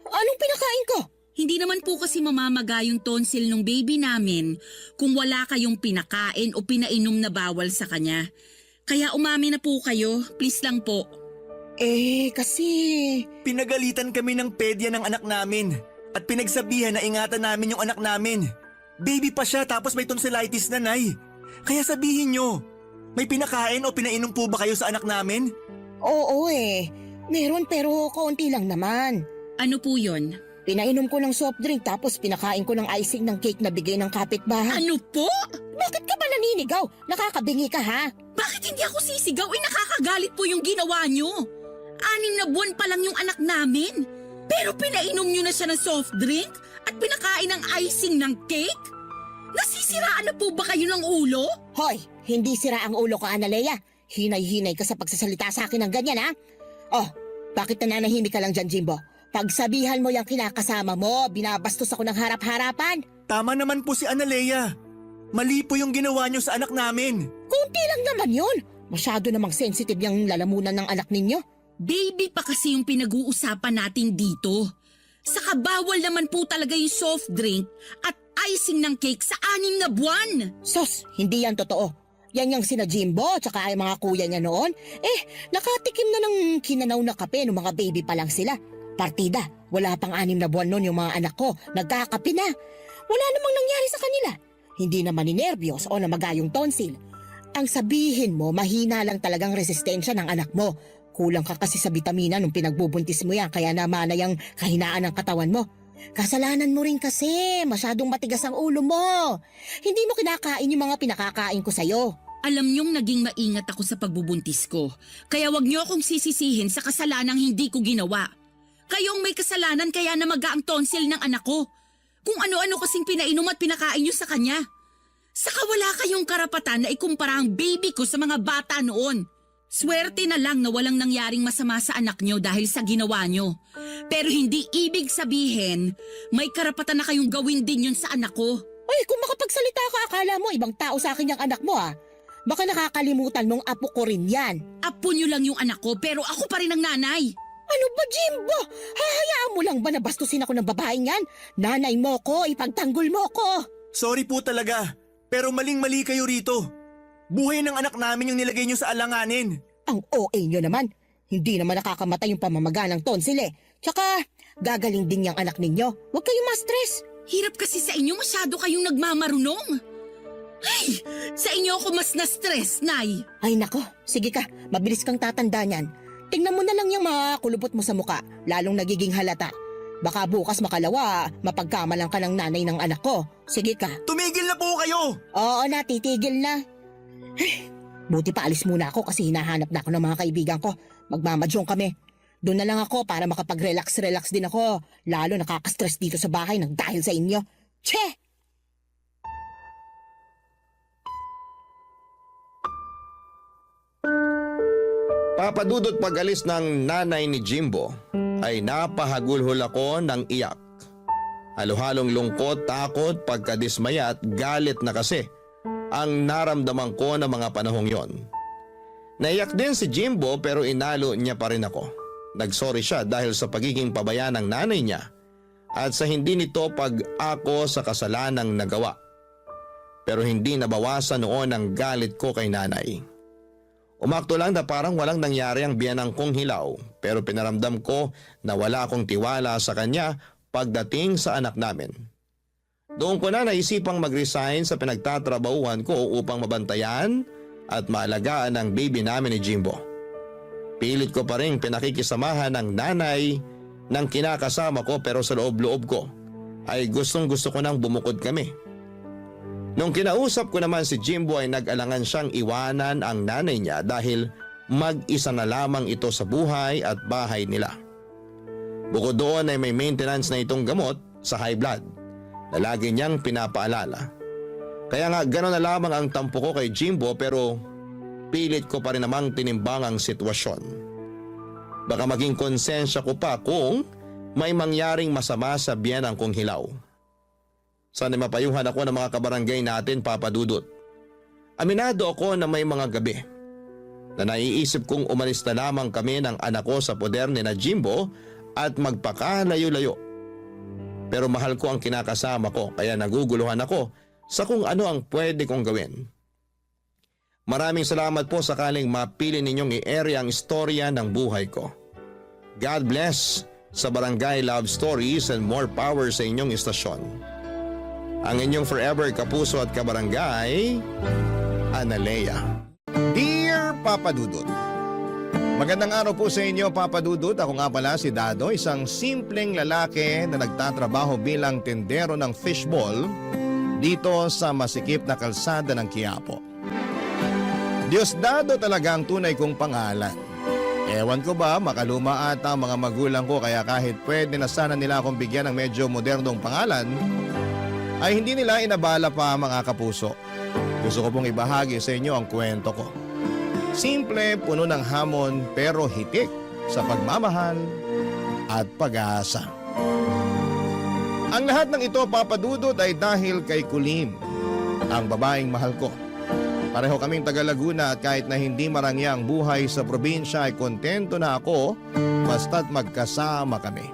Anong pinakain ko? Hindi naman po kasi mamamaga yung tonsil ng baby namin kung wala kayong pinakain o pinainom na bawal sa kanya. Kaya umamin na po kayo, please lang po. Kasi... Pinagalitan kami ng pedya ng anak namin at pinagsabihan na ingatan namin yung anak namin. Baby pa siya tapos may tonsillitis na, Nay. Kaya sabihin nyo, may pinakain o pinainom po ba kayo sa anak namin? Oo meron pero kaunti lang naman. Ano po yon? Pinainom ko ng soft drink tapos pinakain ko ng icing ng cake na bigay ng kapitbahay. Ano po? Bakit ka ba naninigaw? Nakakabingi ka ha? Bakit hindi ako sisigaw? Nakakagalit po yung ginawa nyo. 6 na buwan pa lang yung anak namin. Pero pinainom nyo na siya ng soft drink at pinakain ng icing ng cake? Nasisiraan na po ba kayo ng ulo? Hoy, hindi sira ang ulo ko, Analea. Hinay-hinay ka sa pagsasalita sa akin ng ganyan ha? Oh, bakit nananahimik ka lang dyan, Jimbo? Pagsabihan mo yung kinakasama mo, binabastos ako ng harap-harapan. Tama naman po si Analea. Mali po yung ginawa nyo sa anak namin. Kunti lang naman yun. Masyado namang sensitive yung lalamunan ng anak ninyo. Baby pa kasi yung pinag-uusapan natin dito. Saka bawal naman po talaga yung soft drink at icing ng cake sa 6 na buwan. Sos, hindi yan totoo. Yan yung sina Jimbo tsaka ay mga kuya niya noon. Nakatikim na ng kinanaw na kape ng mga baby pa lang sila. Partida, wala pang 6 na buwan noon yung mga anak ko. Nagkakape na. Wala namang nangyari sa kanila. Hindi naman ninervyos o namaga yung tonsil. Ang sabihin mo, mahina lang talagang resistensya ng anak mo. Kulang ka kasi sa bitamina nung pinagbubuntis mo yan kaya namana yung kahinaan ng katawan mo. Kasalanan mo rin kasi, masyadong matigas ang ulo mo. Hindi mo kinakain yung mga pinakakain ko sa'yo. Alam niyong naging maingat ako sa pagbubuntis ko. Kaya wag niyo akong sisisihin sa kasalanang hindi ko ginawa. Kayong may kasalanan kaya namaga ang tonsil ng anak ko. Kung ano-ano kasing pinainom at pinakain niyo sa kanya. Saka wala kayong karapatan na ikumpara ang baby ko sa mga bata noon. Swerte na lang na walang nangyaring masama sa anak niyo dahil sa ginawa niyo. Pero hindi ibig sabihin, may karapatan na kayong gawin din yun sa anak ko. Ay, kung makapagsalita ka, akala mo ibang tao sa akin yung anak mo ah. Baka nakakalimutan mong apo ko rin yan. Apo niyo lang yung anak ko pero ako pa rin ang nanay. Ano ba, Jimbo? Hahayaan mo lang ba na bastusin ako ng babaeng yan? Nanay mo ko, ipagtanggol mo ko. Sorry po talaga, pero maling-mali kayo rito. Buhay ng anak namin yung nilagay nyo sa alanganin. Ang OA nyo naman. Hindi naman nakakamatay yung pamamaga ng tonsil eh. Tsaka, gagaling din yung anak ninyo. Huwag kayong ma-stress. Hirap kasi sa inyo, masyado kayong nagmamarunong. Ay, sa inyo ako mas na-stress, Nay. Ay nako, sige ka, mabilis kang tatanda niyan. Tingnan mo na lang yung mga kulubot mo sa muka, lalong nagiging halata. Baka bukas makalawa, mapagkamalang ka ng nanay ng anak ko. Sige ka. Tumigil na po kayo! Oo na, titigil na. Ay, buti pa alis muna ako kasi hinahanap na ako ng mga kaibigan ko. Magmamadyong kami. Doon na lang ako para makapag-relax din ako. Lalo nakaka-stress dito sa bahay ng dahil sa inyo. Che! Papadudot pag-alis ng nanay ni Jimbo ay napahagulhol ako ng iyak. Halo-halong lungkot, takot, pagkadismaya at galit na kasi ang naramdaman ko ng mga panahong yon. Naiyak din si Jimbo pero inalo niya pa rin ako. Nagsorry siya dahil sa pagiging pabaya ng nanay niya at sa hindi nito pag-ako sa kasalanang nagawa. Pero hindi nabawasan noon ang galit ko kay nanay. Umakto lang na parang walang nangyari ang biyanang kong hilaw pero pinaramdam ko na wala akong tiwala sa kanya pagdating sa anak namin. Doon ko na naisipang mag-resign sa pinagtatrabahuhan ko upang mabantayan at maalagaan ang baby namin ni Jimbo. Pilit ko pa rin pinakikisamahan ng nanay ng kinakasama ko pero sa loob-loob ko ay gustong-gusto ko nang bumukod kami. Nung kinausap ko naman si Jimbo ay nag-alangan siyang iwanan ang nanay niya dahil mag-isa na lamang ito sa buhay at bahay nila. Bukod doon ay may maintenance na itong gamot sa high blood na lagi niyang pinapaalala. Kaya nga gano'n na lamang ang tampo ko kay Jimbo pero pilit ko pa rin namang tinimbang ang sitwasyon. Baka maging konsensya ko pa kung may mangyaring masama sa biyanang kong hilaw. Sana mapayuhan ako ng mga kabarangay natin, Papa Dudut. Aminado ako na may mga gabi na naiisip kong umalis na lamang kami ng anak ko sa poder ni na Jimbo at magpakalayo-layo. Pero mahal ko ang kinakasama ko kaya naguguluhan ako sa kung ano ang pwede kong gawin. Maraming salamat po sakaling mapili ninyong i-area ang istorya ng buhay ko. God bless sa Barangay Love Stories and more power sa inyong istasyon. Ang inyong forever kapuso at kabarangay, Analea. Dear Papa Dudut, magandang araw po sa inyo, Papa Dudut. Ako nga pala si Dado, isang simpleng lalaki na nagtatrabaho bilang tendero ng fishball dito sa masikip na kalsada ng Quiapo. Diosdado talaga ang tunay kong pangalan. Ewan ko ba, makaluma ata ang mga magulang ko kaya kahit pwede na sana nila akong bigyan ng medyo modernong pangalan, ay hindi nila inabala pa mga kapuso. Gusto ko pong ibahagi sa inyo ang kwento ko. Simple, puno ng hamon pero hitik sa pagmamahal at pag-asa. Ang lahat ng ito, Papa Dudut, ay dahil kay Kulin, ang babaeng mahal ko. Pareho kaming taga Laguna at kahit na hindi marangya ang buhay sa probinsya ay kontento na ako basta't magkasama kami.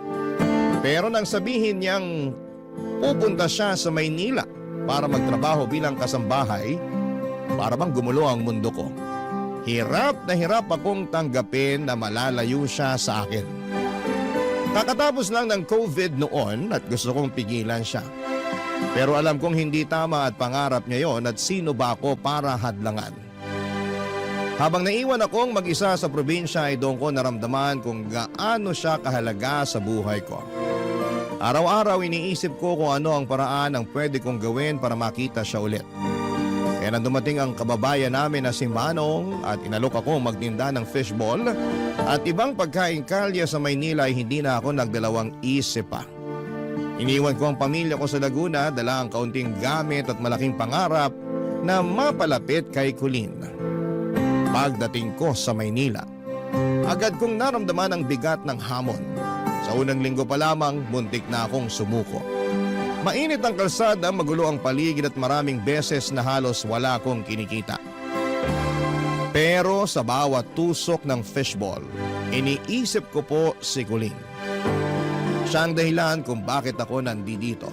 Pero nang sabihin niyang pupunta siya sa Maynila para magtrabaho bilang kasambahay, para bang gumulo ang mundo ko. Hirap na hirap akong tanggapin na malalayo siya sa akin. Kakatapos lang ng COVID noon at gusto kong pigilan siya. Pero alam kong hindi tama at pangarap niya yon at sino ba ako para hadlangan. Habang naiwan akong mag-isa sa probinsya ay doon ko naramdaman kung gaano siya kahalaga sa buhay ko. Araw-araw iniisip ko kung ano ang paraan ang pwede kong gawin para makita siya ulit. Kaya nang dumating ang kababayan namin na si Manong at inalok ako magtinda ng fishball at ibang pagkain kalya sa Maynila ay hindi na ako nagdalawang isip pa. Iniwan ko ang pamilya ko sa Laguna, dala ang kaunting gamit at malaking pangarap na mapalapit kay Kulin. Pagdating ko sa Maynila, agad kong naramdaman ang bigat ng hamon. Sa unang linggo pa lamang, muntik na akong sumuko. Mainit ang kalsada, magulo ang paligid at maraming beses na halos wala akong kinikita. Pero sa bawat tusok ng fishball, iniisip ko po si Kulin. Siya ang dahilan kung bakit ako nandito.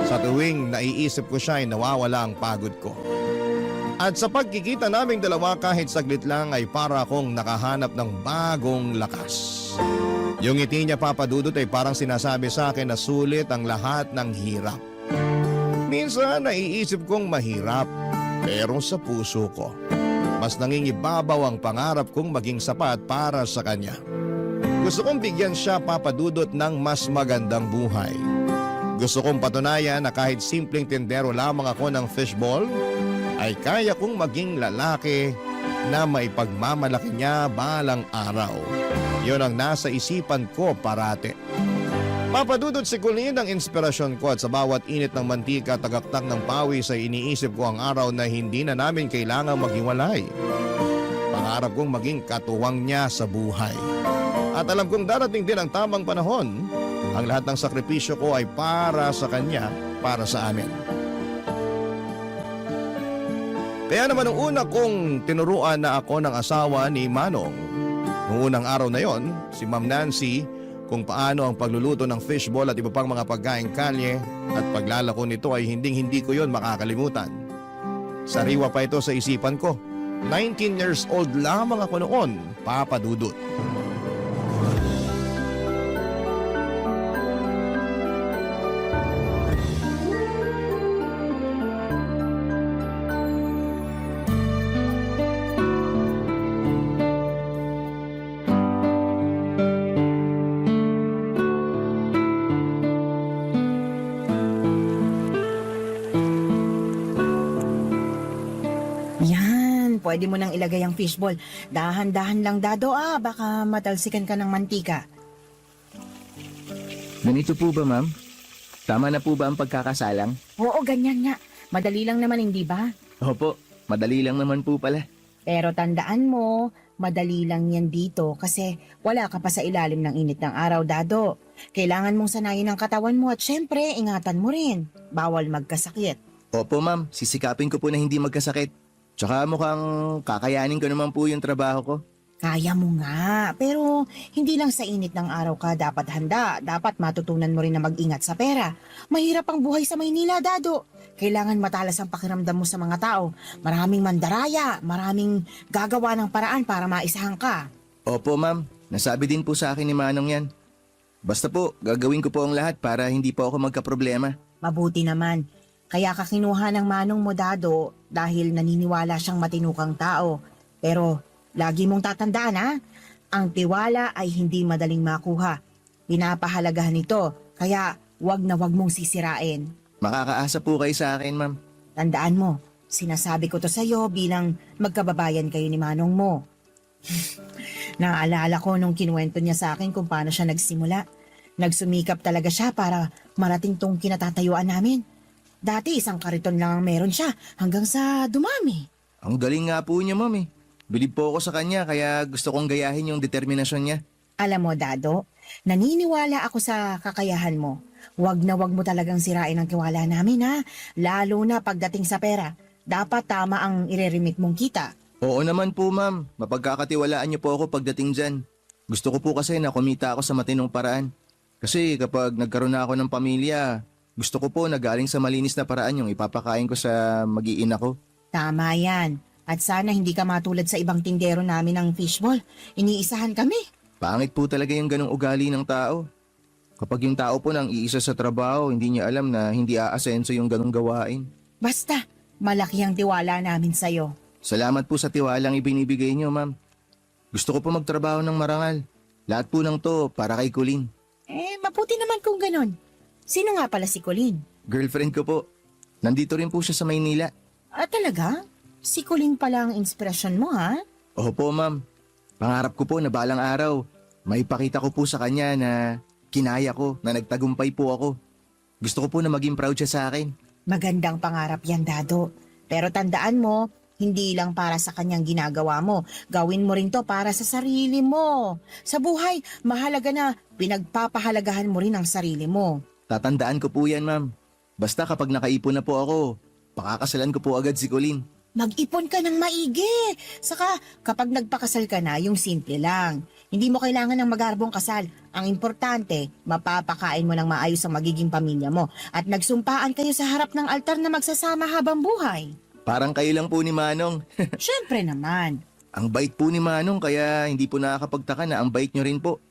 Sa tuwing naiisip ko siya ay nawawala ang pagod ko. At sa pagkikita naming dalawa kahit saglit lang ay para akong nakahanap ng bagong lakas. Yung ngiti niya, Papa Dudut, ay parang sinasabi sa akin na sulit ang lahat ng hirap. Minsan naiisip kong mahirap, pero sa puso ko, mas nangingibabaw ang pangarap kong maging sapat para sa kanya. Gusto kong bigyan siya, Papa Dudut, ng mas magandang buhay. Gusto kong patunayan na kahit simpleng tindero lamang ako ng fishball, ay kaya kong maging lalaki na maipagmamalaki niya balang araw. Yon ang nasa isipan ko parate. Papa Dudut, si Colleen ang inspirasyon ko at sa bawat init ng mantika, tagaktak ng pawis ay iniisip ko ang araw na hindi na namin kailangang maghiwalay. Pangarap kong maging katuwang niya sa buhay. At alam kong darating din ang tamang panahon. Ang lahat ng sakripisyo ko ay para sa kanya, para sa amin. Kaya naman nung una kong tinuruan na ako ng asawa ni Manong, noong unang araw na yon, si Ma'am Nancy, kung paano ang pagluluto ng fishball at iba pang mga pagkaing kalye at paglalako nito ay hindi ko yon makakalimutan. Sariwa pa ito sa isipan ko. 19 years old lamang ako noon, Papa Dudut. Yan, pwede mo nang ilagay ang fishball. Dahan-dahan lang, Dado, baka matalsikan ka ng mantika. Ganito po ba, ma'am? Tama na po ba ang pagkakasalang? Oo, ganyan nga. Madali lang naman, hindi ba? Opo, madali lang naman po pala. Pero tandaan mo, madali lang yan dito kasi wala ka pa sa ilalim ng init ng araw, Dado. Kailangan mong sanayin ang katawan mo at syempre, ingatan mo rin. Bawal magkasakit. Opo, ma'am. Sisikapin ko po na hindi magkasakit. Tsaka mukhang kakayanin ko naman po yung trabaho ko. Kaya mo nga, pero hindi lang sa init ng araw ka dapat handa. Dapat matutunan mo rin na mag-ingat sa pera. Mahirap ang buhay sa Maynila, Dado. Kailangan matalas ang pakiramdam mo sa mga tao. Maraming mandaraya, maraming gagawa ng paraan para maisahan ka. Opo, ma'am. Nasabi din po sa akin ni Manong yan. Basta po, gagawin ko po ang lahat para hindi po ako magkaproblema. Mabuti naman. Kaya ka kinuha ng manong mo, Dado, dahil naniniwala siyang matinukang tao. Pero lagi mong tatandaan, ang tiwala ay hindi madaling makuha. Pinapahalagahan ito, kaya wag na wag mong sisirain. Makakaasa po kayo sa akin, ma'am. Tandaan mo, sinasabi ko to sa'yo bilang magkababayan kayo ni manong mo. Naalala ko nung kinuwento niya sa akin kung paano siya nagsimula. Nagsumikap talaga siya para marating tong kinatatayuan namin. Dati isang kariton lang ang meron siya hanggang sa dumami. Ang galing nga po niya, ma'am eh. Bilib po ako sa kanya kaya gusto kong gayahin yung determinasyon niya. Alam mo, Dado, naniniwala ako sa kakayahan mo. Wag na wag mo talagang sirain ang tiwala namin, lalo na pagdating sa pera. Dapat tama ang ireremit mong kita. Oo naman po, ma'am. Mapagkakatiwalaan niyo po ako pagdating dyan. Gusto ko po kasi na kumita ako sa matinong paraan. Kasi kapag nagkaroon na ako ng pamilya, gusto ko po na galing sa malinis na paraan yung ipapakain ko sa mag-iina ko. Tama yan. At sana hindi ka matulad sa ibang tindero namin ng fishball. Iniisahan kami. Pangit po talaga yung ganong ugali ng tao. Kapag yung tao po nang iisa sa trabaho, hindi niya alam na hindi aasenso yung ganong gawain. Basta, malaki ang tiwala namin sa'yo. Salamat po sa tiwalang ibinibigay niyo, ma'am. Gusto ko po magtrabaho ng marangal. Lahat po ng to para kay Colleen. Mabuti naman kung ganon. Sino nga pala si Colleen? Girlfriend ko po. Nandito rin po siya sa Maynila. Talaga? Si Colleen pala ang inspirasyon mo, ha? Opo, ma'am. Pangarap ko po na balang araw, maipakita ko po sa kanya na kinaya ko, na nagtagumpay po ako. Gusto ko po na maging proud siya sa akin. Magandang pangarap yan, Dado. Pero tandaan mo, hindi lang para sa kanyang ginagawa mo. Gawin mo rin to para sa sarili mo. Sa buhay, mahalaga na pinagpapahalagahan mo rin ang sarili mo. Tatandaan ko po yan, ma'am. Basta kapag nakaipon na po ako, pakakasalan ko po agad si Colleen. Mag-ipon ka ng maigi. Saka, kapag nagpakasal ka na, yung simple lang. Hindi mo kailangan ng magarbong kasal. Ang importante, mapapakain mo ng maayos ang magiging pamilya mo. At nagsumpaan kayo sa harap ng altar na magsasama habang buhay. Parang kayo lang po ni Manong. Siyempre naman. Ang bait po ni Manong kaya hindi po nakakapagtaka na ang bait nyo rin po.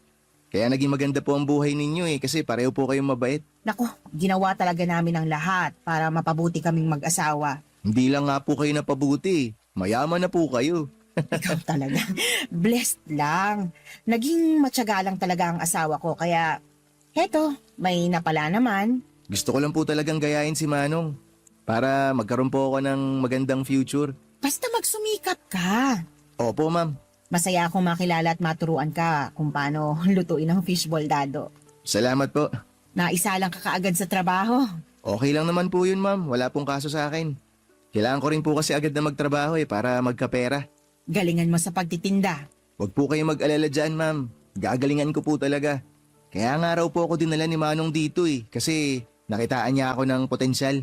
Kaya naging maganda po ang buhay ninyo kasi pareho po kayong mabait. Nako, ginawa talaga namin ang lahat para mapabuti kaming mag-asawa. Hindi lang nga po kayo napabuti, mayaman na po kayo. Ikaw talaga. Blessed lang. Naging matyaga lang talaga ang asawa ko kaya heto, may napala naman. Gusto ko lang po talagang gayahin si Manong para magkaroon po ako ng magandang future. Basta magsumikap ka. Opo, ma'am. Masaya akong makilala at maturuan ka kung paano lutuin ang fishball dado. Salamat po. Naisalang ka kaagad sa trabaho. Okay lang naman po yun, ma'am. Wala pong kaso sa akin. Kailangan ko rin po kasi agad na magtrabaho para magkapera. Galingan mo sa pagtitinda. Huwag po kayong mag-alala dyan, ma'am. Gagalingan ko po talaga. Kaya nga raw po ako dinala ni Manong dito kasi nakitaan niya ako ng potensyal.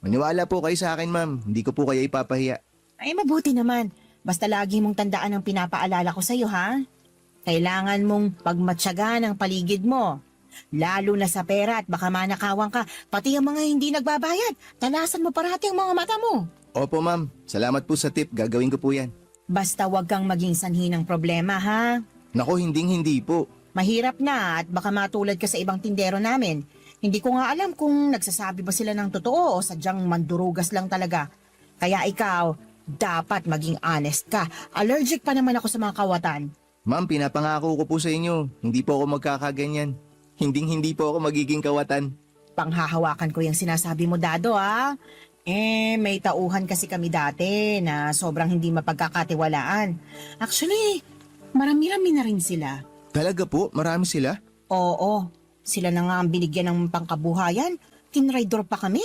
Maniwala po kayo sa akin, ma'am. Hindi ko po kayo ipapahiya. Ay mabuti naman. Basta lagi mong tandaan ang pinapaalala ko sa'yo, ha? Kailangan mong pagmatyaga ng paligid mo. Lalo na sa pera at baka manakawan ka. Pati ang mga hindi nagbabayad. Talasan mo parati ang mga mata mo. Opo, ma'am. Salamat po sa tip. Gagawin ko po yan. Basta wag kang maging sanhi ng problema, ha? Nako, hindi po. Mahirap na at baka matulad ka sa ibang tindero namin. Hindi ko nga alam kung nagsasabi ba sila ng totoo o sadyang mandurugas lang talaga. Kaya ikaw, dapat maging honest ka. Allergic pa naman ako sa mga kawatan. Ma'am, pinapangako ko po sa inyo. Hindi po ako magkakaganyan. Hindi po ako magiging kawatan. Panghahawakan ko yung sinasabi mo, Dado, ha? May tauhan kasi kami dati na sobrang hindi mapagkakatiwalaan. Actually, marami-rami na rin sila. Talaga po? Marami sila? Oo, sila na nga ang binigyan ng pangkabuhayan. Tinraidor pa kami.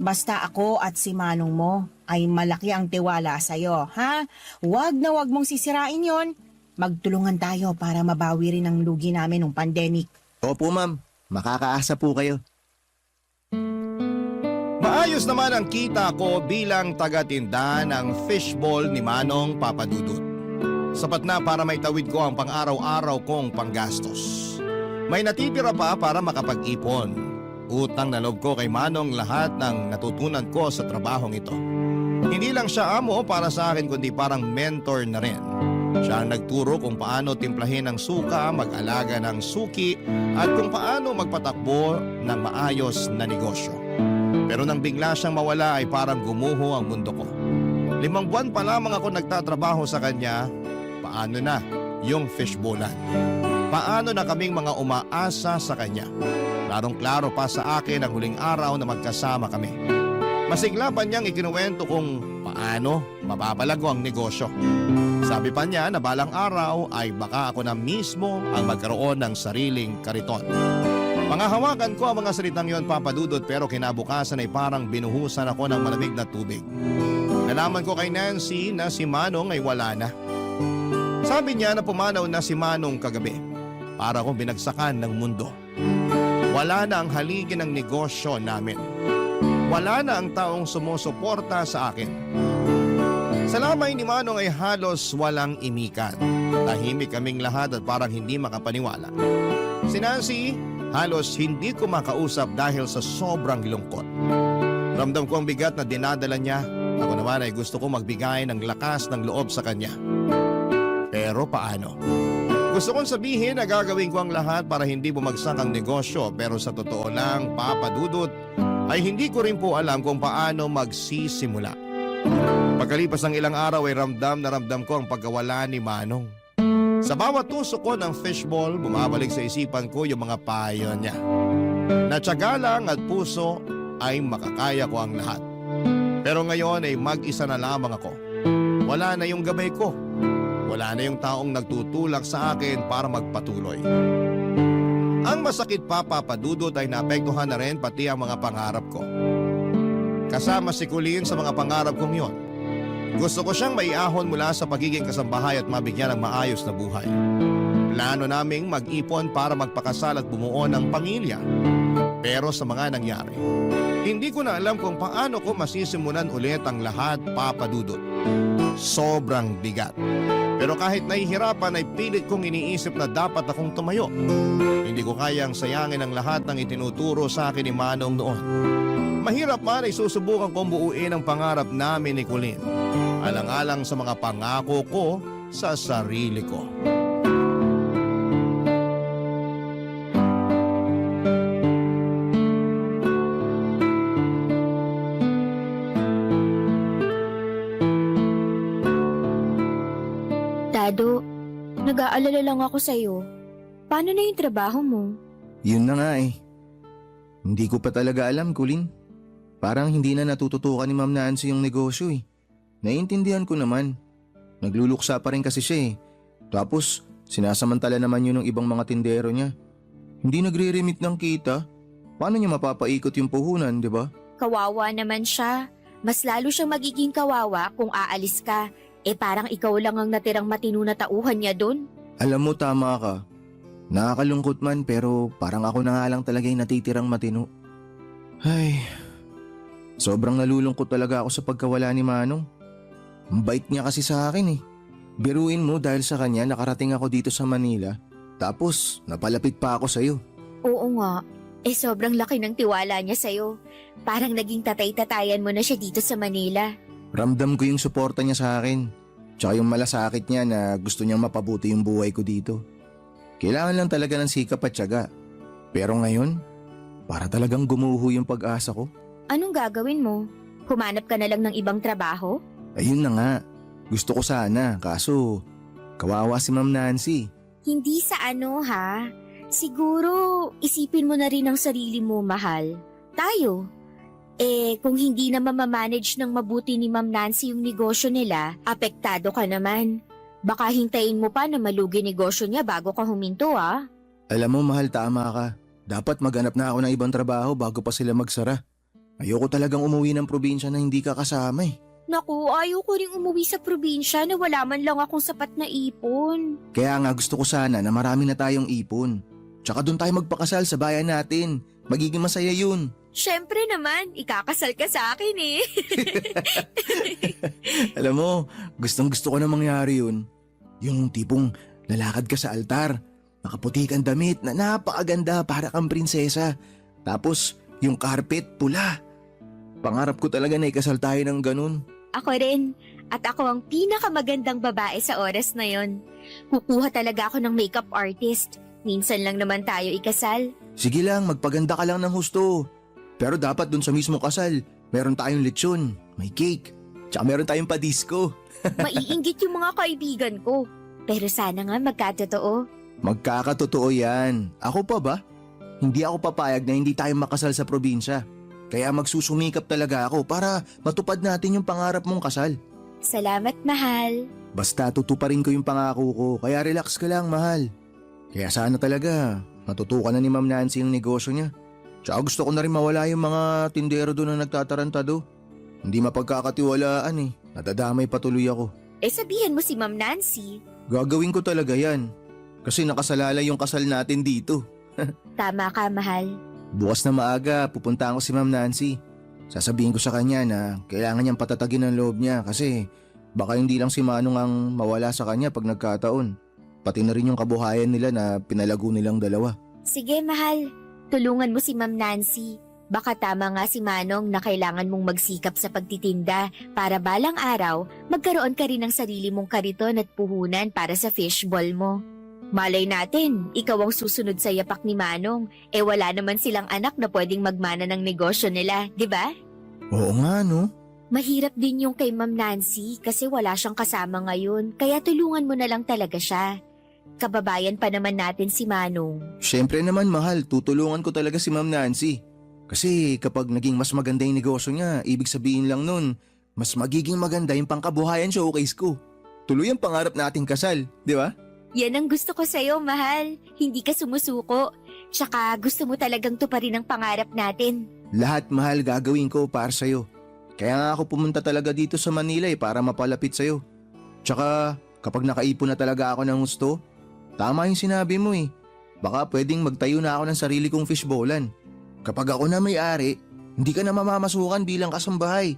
Basta ako at si Manong mo ay malaki ang tiwala sa'yo, ha? Huwag na huwag mong sisirain yon. Magtulungan tayo para mabawi rin ang lugi namin ng pandemic. Opo, ma'am. Makakaasa po kayo. Maayos naman ang kita ko bilang taga-tinda ng fishball ni Manong Papadudut. Sapat na para maitawid ko ang pang-araw-araw kong panggastos. May natitira pa para makapag-ipon. Utang na loob ko kay Manong lahat ng natutunan ko sa trabahong ito. Hindi lang siya amo para sa akin kundi parang mentor na rin. Siya ang nagturo kung paano timplahin ang suka, mag-alaga ng suki at kung paano magpatakbo ng maayos na negosyo. Pero nang bigla siyang mawala ay parang gumuho ang mundo ko. 5 buwan pa lamang ako nagtatrabaho sa kanya, paano na yung fishbowlan? Paano na kaming mga umaasa sa kanya? Klarong-klaro pa sa akin ang huling araw na magkasama kami. Masigla pa niyang ikinuwento kung paano mababalago ang negosyo. Sabi pa niya na balang araw ay baka ako na mismo ang magkaroon ng sariling kariton. Pangahawakan ko ang mga salitang yon, Papadudot, pero kinabukasan ay parang binuhusan ako ng malamig na tubig. Nalaman ko kay Nancy na si Manong ay wala na. Sabi niya na pumanaw na si Manong kagabi para akong binagsakan ng mundo. Wala na ang haligi ng negosyo namin. Wala na ang taong sumusuporta sa akin. Sa lamay ni Manong ay halos walang imikan. Tahimik kaming lahat at parang hindi makapaniwala. Si Nancy, halos hindi ko makausap dahil sa sobrang lungkot. Ramdam ko ang bigat na dinadala niya. Ako naman ay gusto ko magbigay ng lakas ng loob sa kanya. Pero paano? Gusto kong sabihin na gagawin ko ang lahat para hindi bumagsak ang negosyo, pero sa totoo lang, Papadudot, ay hindi ko rin po alam kung paano magsisimula. Pagkalipas ng ilang araw ay ramdam na ramdam ko ang pagkawala ni Manong. Sa bawat tusok ko ng fishball, bumabalik sa isipan ko yung mga payo niya. Natyaga lang at puso ay makakaya ko ang lahat. Pero ngayon ay mag-isa na lamang ako. Wala na yung gabay ko. Wala na yung taong nagtutulak sa akin para magpatuloy. Ang masakit pa, Papadudot, ay naapektuhan na rin pati ang mga pangarap ko. Kasama si Colleen sa mga pangarap kong yon. Gusto ko siyang maiahon mula sa pagiging kasambahay at mabigyan ng maayos na buhay. Plano naming mag-ipon para magpakasal at bumuo ng pamilya. Pero sa mga nangyari, hindi ko na alam kung paano ko masisimulan ulit ang lahat, Papadudot. Sobrang bigat. Pero kahit nahihirapan ay pilit kong iniisip na dapat akong tumayo. Hindi ko kayang sayangin ang lahat ng itinuturo sa akin ni Manong noon. Mahirap man ay susubukan kong buuin ang pangarap namin ni Colleen. Alang-alang sa mga pangako ko sa sarili ko. Nag-aalala lang ako sa'yo. Paano na yung trabaho mo? Yun na nga eh. Hindi ko pa talaga alam, Kulin. Parang hindi na natututukan ni Ma'am Nancy yung negosyo eh. Naiintindihan ko naman. Nagluluksa pa rin kasi siya eh. Tapos, sinasamantala naman yun ng ibang mga tindero niya. Hindi nagre-remit ng kita. Paano niya mapapaikot yung puhunan, di ba? Kawawa naman siya. Mas lalo siyang magiging kawawa kung aalis ka. Parang ikaw lang ang natirang matino na tauhan niya dun. Alam mo, tama ka. Nakakalungkot man pero parang ako na nga lang talaga yung natitirang matino. Ay, sobrang nalulungkot talaga ako sa pagkawala ni Manong. Ang bait niya kasi sa akin eh. Biruin mo dahil sa kanya nakarating ako dito sa Manila. Tapos napalapit pa ako sa'yo. Oo nga. Sobrang laki ng tiwala niya sa'yo. Parang naging tatay-tatayan mo na siya dito sa Manila. Ramdam ko yung suporta niya sa akin. Tsaka yung malasakit niya na gusto niyang mapabuti yung buhay ko dito. Kailangan lang talaga ng sikap at tiyaga. Pero ngayon, para talagang gumuho yung pag-asa ko. Anong gagawin mo? Humanap ka na lang ng ibang trabaho? Ayun na nga. Gusto ko sana, kaso kawawa si Ma'am Nancy. Hindi sa ano ha. Siguro isipin mo na rin ang sarili mo, mahal. Tayo. Kung hindi na mamamanage ng mabuti ni Ma'am Nancy yung negosyo nila, apektado ka naman. Baka hintayin mo pa na malugi negosyo niya bago ka huminto ah. Alam mo mahal, tama ka. Dapat maghanap na ako ng ibang trabaho bago pa sila magsara. Ayoko talagang umuwi ng probinsya na hindi ka kasama eh. Naku, ayaw ko ring umuwi sa probinsya na wala man lang akong sapat na ipon. Kaya nga gusto ko sana na marami na tayong ipon. Tsaka doon tayo magpakasal sa bayan natin. Magiging masaya yun. Siyempre naman, ikakasal ka sa akin eh. Alam mo, gustong gusto ko na mangyari yun. Yung tipong lalakad ka sa altar, nakaputi kang damit na napakaganda para kang prinsesa. Tapos yung carpet pula. Pangarap ko talaga na ikasal tayo ng ganun. Ako rin. At ako ang pinakamagandang babae sa oras na yon. Kukuha talaga ako ng makeup artist. Minsan lang naman tayo ikasal. Sige lang, magpaganda ka lang ng husto. Pero dapat dun sa mismo kasal, meron tayong lechon, may cake, tsaka meron tayong pa-disco. Maiinggit yung mga kaibigan ko. Pero sana nga magkatotoo. Magkakatotoo yan. Ako pa ba? Hindi ako papayag na hindi tayo makasal sa probinsya. Kaya magsusumikap talaga ako para matupad natin yung pangarap mong kasal. Salamat, mahal. Basta tutuparin ko yung pangako ko, kaya relax ka lang, mahal. Kaya sana talaga matutukan na ni Ma'am Nancy yung negosyo niya. Tsaka gusto ko na rin mawala yung mga tindero doon na nagtatarantado. Hindi mapagkakatiwalaan eh. Natadamay patuloy ako. Sabihin mo si Ma'am Nancy. Gagawin ko talaga yan. Kasi nakasalalay yung kasal natin dito. Tama ka, mahal. Bukas na maaga, pupunta ako si Ma'am Nancy. Sasabihin ko sa kanya na kailangan niyang patatagin ang loob niya kasi baka hindi lang si Manong ang mawala sa kanya pag nagkataon. Pati na rin yung kabuhayan nila na pinalago nilang dalawa. Sige, mahal. Tulungan mo si Ma'am Nancy. Baka tama nga si Manong na kailangan mong magsikap sa pagtitinda para balang araw magkaroon ka rin ng sarili mong kariton at puhunan para sa fishball mo. Malay natin, ikaw ang susunod sa yapak ni Manong. Wala naman silang anak na pwedeng magmana ng negosyo nila, di ba? Oo nga no. Mahirap din yung kay Ma'am Nancy kasi wala siyang kasama ngayon kaya tulungan mo na lang talaga siya. Kababayan pa naman natin si Manong. Siyempre naman mahal, tutulungan ko talaga si Ma'am Nancy. Kasi kapag naging mas maganda yung negosyo niya, ibig sabihin lang nun, mas magiging maganda yung pangkabuhayan showcase ko. Tuloy ang pangarap nating kasal, di ba? Yan ang gusto ko sa'yo, mahal. Hindi ka sumusuko. Tsaka gusto mo talagang tuparin ang pangarap natin. Lahat mahal gagawin ko para sa'yo. Kaya nga ako pumunta talaga dito sa Manila para mapalapit sa'yo. Tsaka kapag nakaipon na talaga ako ng gusto, tama yung sinabi mo eh. Baka pwedeng magtayo na ako ng sarili kong fishbowlan. Kapag ako na may-ari, hindi ka na mamamasukan bilang kasambahay.